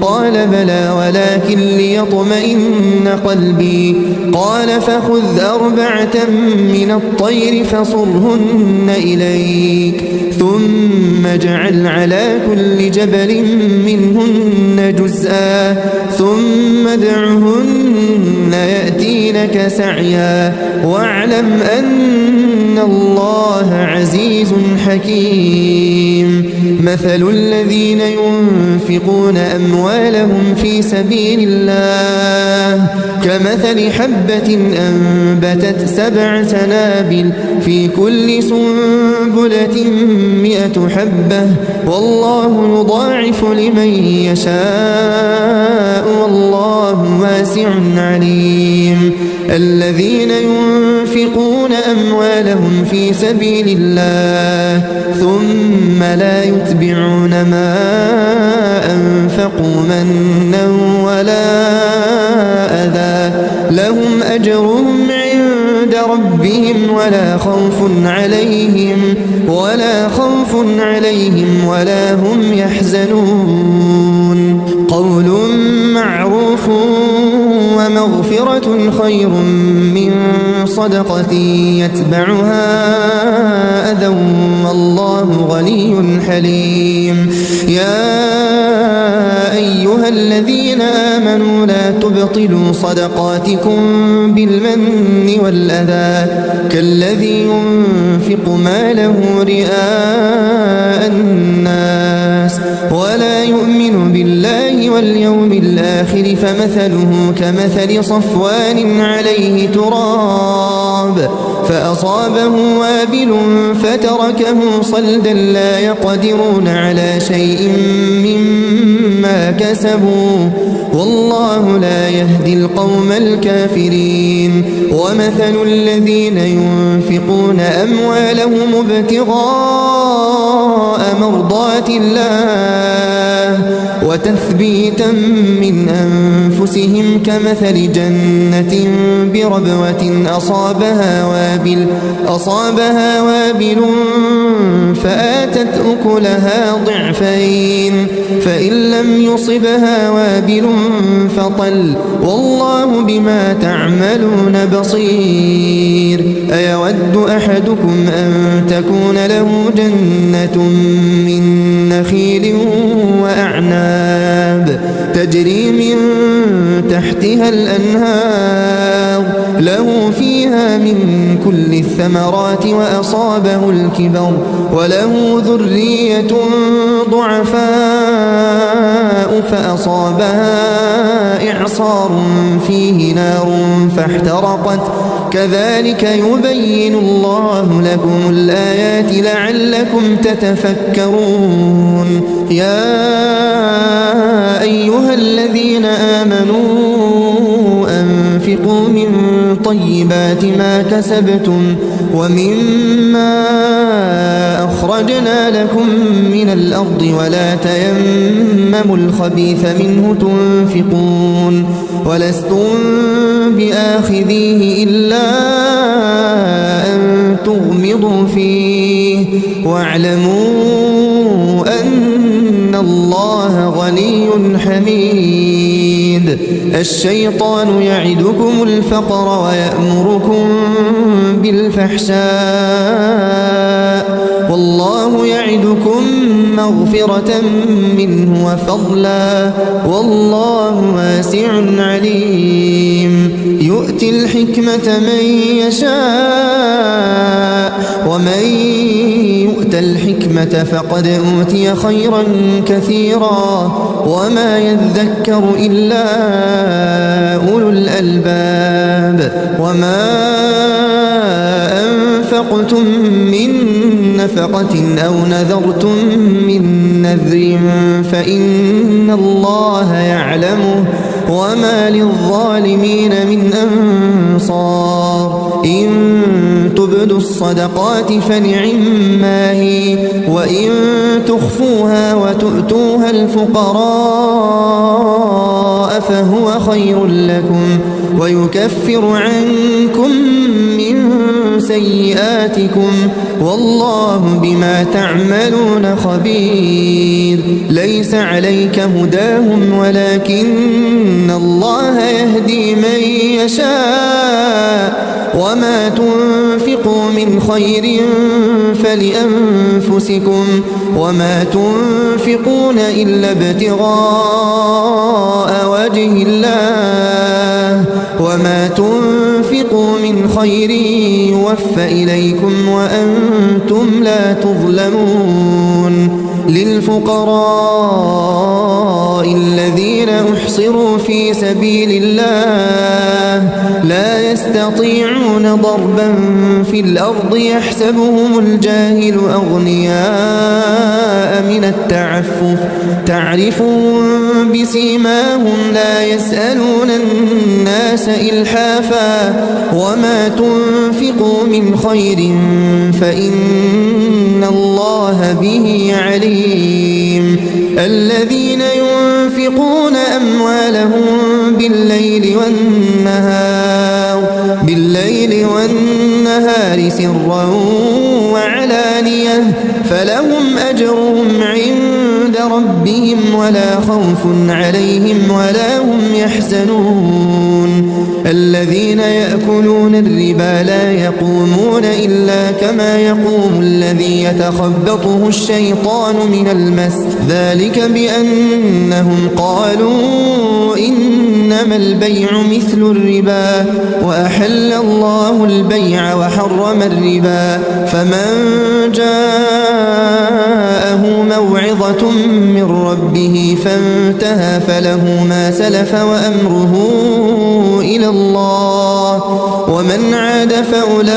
قال بلى ولكن ليطمئن قلبي قال فخذ 4 من الطير فصرهن إليك ثم اجعل على كل جبل منهن جزءا ثم ادعهن يأتينك سعيا واعلم أن الله عزيز حكيم مثل الذين ينفقون أموالهم في سبيل الله كمثل حبة أنبتت 7 سنابل في كل سنبلة 100 حبة والله يضاعف لمن يشاء والله واسع عليم الذين ينفقون أموالهم في سبيل الله ثم لا يتبعون ما أنفقوا منا ولا أذى لهم أجرهم عند ربهم ولا خوف عليهم ولا هم يحزنون قول معروف ومغفرة خير من صدقة يتبعها أذى والله غني حليم يا أيها الذين آمنوا لا تبطلوا صدقاتكم بالمن والأذى كالذي ينفق ماله رئاء الناس ولا يؤمن بالله واليوم الآخر فمثله كمثل صفوان عليه تراب فأصابه وابل فتركه صلدا لا يقدرون على شيء مما كسبوا والله لا يهدي القوم الكافرين ومثل الذين ينفقون أموالهم ابتغاء مرضات الله وتثبيتا من أنفسهم كمثل جنة بربوة أصابها وابل فآتت أكلها ضعفين فإن لم يصبها وابل فطل والله بما تعملون بصير أيود أحدكم أن تكون له جنة من نخيل وأعناب تجري من تحتها الأنهار له فيها من كل الثمرات وأصابه الكبر وله ذرية ضعفاء فأصابها إعصار فيه نار فاحترقت كذلك يبين الله لكم الآيات لعلكم تتفكرون يا أيها الذين آمنوا أنفقوا من طيبات ما كسبتم ومما أخرجنا لكم من الأرض ولا تيمموا الخبيث منه تنفقون ولستم بآخذيه إلا أن تغمضوا فيه واعلموا أن الله غني حميد الشيطان يعدكم الفقر ويأمركم بالفحشاء والله يعدكم مغفرة منه وفضلا والله واسع عليم يؤتي الحكمة من يشاء ومن يؤت الحكمة فقد أوتي خيرا كثيرا وما يذكر إلا أولو الألباب وما أنفقتم من نفقة أو نذرتم من نذر فإن الله يعلمه وما للظالمين من أنصار إن تبدوا الصدقات فنعما هي وإن تخفوها وتؤتوها الفقراء فهو خير لكم ويكفر عنكم من سيئاتكم والله بما تعملون خبير ليس عليك هداهم ولكن الله يهدي من يشاء وما تنفقوا من خير فلأنفسكم وما تنفقون إلا ابتغاء وجه الله وما تنفقوا من خير يوفى إليكم وأنتم لا تظلمون للفقراء الذين أحصروا في سبيل الله لا يستطيعون ضربا في الأرض يحسبهم الجاهل أغنياء من التعفف تعرفهم بسيماهم لا يسألون الناس إلحافا وما تنفقوا من خير فإن الله به عليم الذين ينفقون أموالهم بالليل والنهار سرا وعلانية فلهم أجرهم عند ربهم ولا خوف عليهم ولا هم يحزنون الذين يأكلون الربا لا يقومون إلا كما يقوم الذي يتخبطه الشيطان من المس ذلك بأنهم قالوا إنما البيع مثل الربا وأحل الله البيع وحرم الربا فمن جاءه موعظة من ربه فانتهى فله ما سلف وأمره إلى الله ومن عاد فأولئك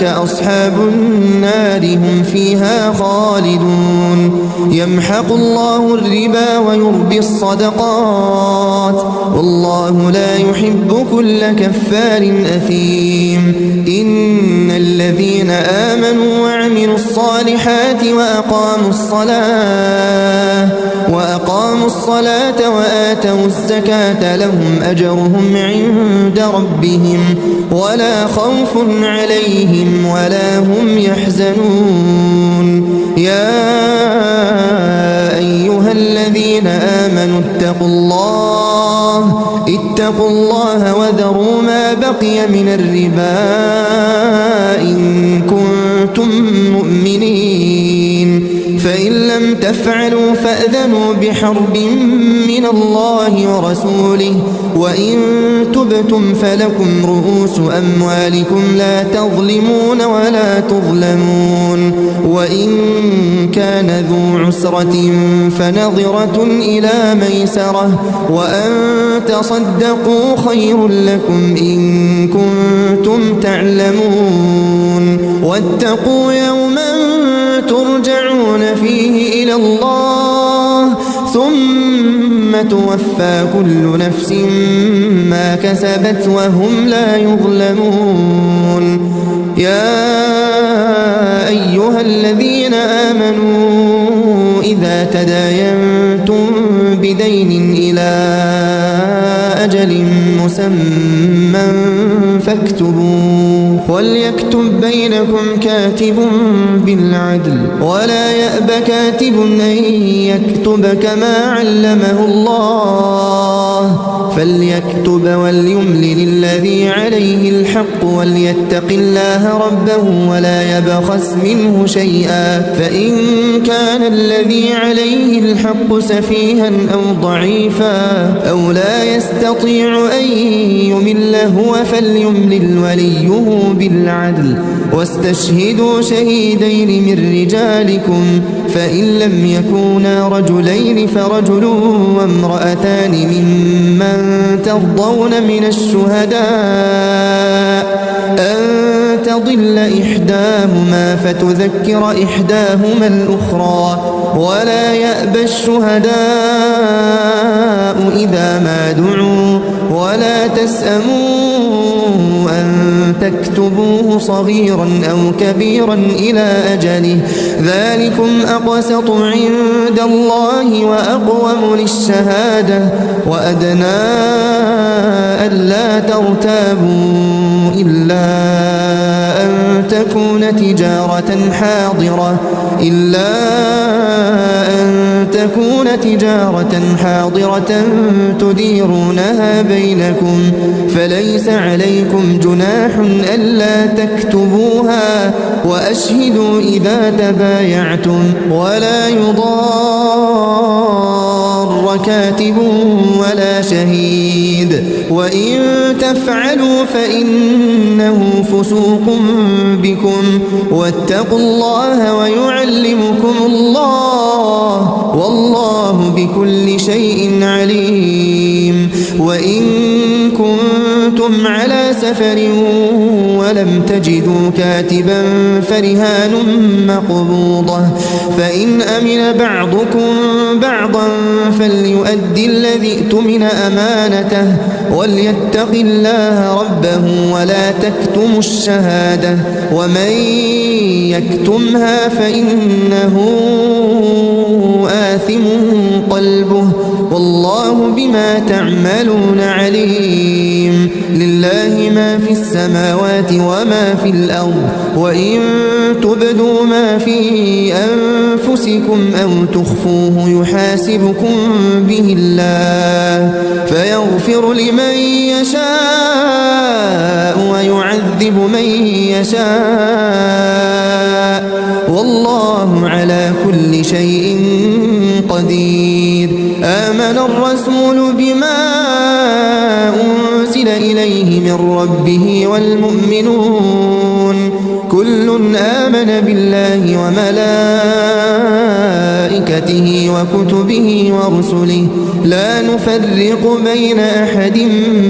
أصحاب النار هم فيها خالدون يمحق الله الربا ويربي الصدقات والله لا يحب كل كفار أثيم إن الذين آمنوا وعملوا الصالحات وأقاموا الصلاة وآتوا الزكاة لهم أجرهم عند ربهم ولا خوف عليهم ولا هم يحزنون يا أيها الذين آمنوا اتقوا الله وذروا ما بقي من الربا إن كنتم مؤمنين فإن لم تفعلوا فأذنوا بحرب من الله ورسوله وإن تبتم فلكم رؤوس أموالكم لا تظلمون ولا تظلمون وإن كان ذو عسرة فنظرة إلى ميسرة وأن تصدقوا خير لكم إن كنتم تعلمون واتقوا يوما ترجعون فيه إلى الله ثم توفى كل نفس ما كسبت وهم لا يظلمون يا أيها الذين آمنوا إذا تداينتم بدين إلى أجل مسمى فاكتبوه وليكتب بينكم كاتب بالعدل ولا يأب كاتب أن يكتب كما علمه الله فليكتب وليملل الذي عليه الحق وليتق الله ربه ولا يبخس منه شيئا فإن كان الذي عليه الحق سفيها أو ضعيفا أو لا يستطيع أن يمل هو فليملل وليه بالعدل واستشهدوا شهيدين من رجالكم فإن لم يكونا رجلين فرجل وامرأتان ممن ترضون من الشهداء أن تضل إحداهما فتذكر إحداهما الأخرى ولا يأبى الشهداء إذا ما دعوا ولا تسأموا أن تكتبوه صغيرا أو كبيرا إلى أجله ذلكم أقسط عند الله وأقوم للشهادة وأدنى ألا ترتابوا إلا أن تكون تجارة حاضرة تديرونها بينكم فليس عليكم جناح ألا تكتبوها وأشهدوا إذا تبايعتم ولا يضار كاتب ولا شهيد وإن تفعلوا فإنه فسوق بكم واتقوا الله ويعلمكم الله والله بكل شيء عليم وإن كنتم على سفر ولم تجدوا كاتبا فرهان مقبوضة فإن أمن بعضكم بعضا فليؤدي الذي اؤتمن أمانته وليتق الله ربه ولا تكتموا الشهادة ومن يكتمها فإنه آثم قلبه والله بما تعملون عليم لله ما في السماوات وما في الأرض وإن تبدوا ما في أنفسكم أو تخفوه يحاسبكم به الله فيغفر لمن يشاء ويعذب من يشاء والله على كل شيء قدير آمن الرسول بما أنزل إليه من ربه والمؤمنون كل آمن بالله وملائكته وكتبه ورسله لا نفرق بين أحد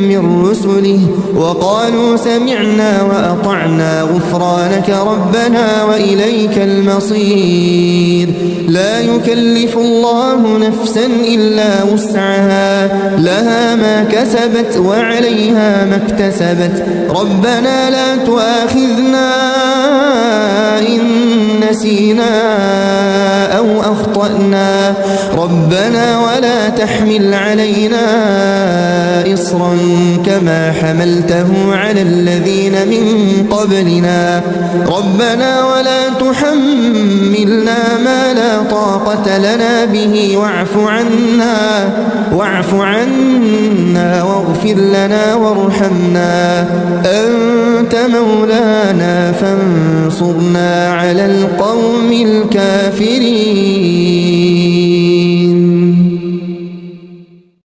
من رسله وقالوا سمعنا وأطعنا غفرانك ربنا وإليك المصير لا يكلف الله نفسا إلا وسعها لها ما كسبت وعليها ما اكتسبت ربنا لا تؤاخذنا إن نسينا أو أخطأنا ربنا ولا تحمل علينا إصرا كما حملته على الذين من قبلنا ربنا ولا تحملنا ما لا طاقة لنا به واعف عنا واغفر لنا وارحمنا أنت مولانا فانصرنا على القوم الكافرين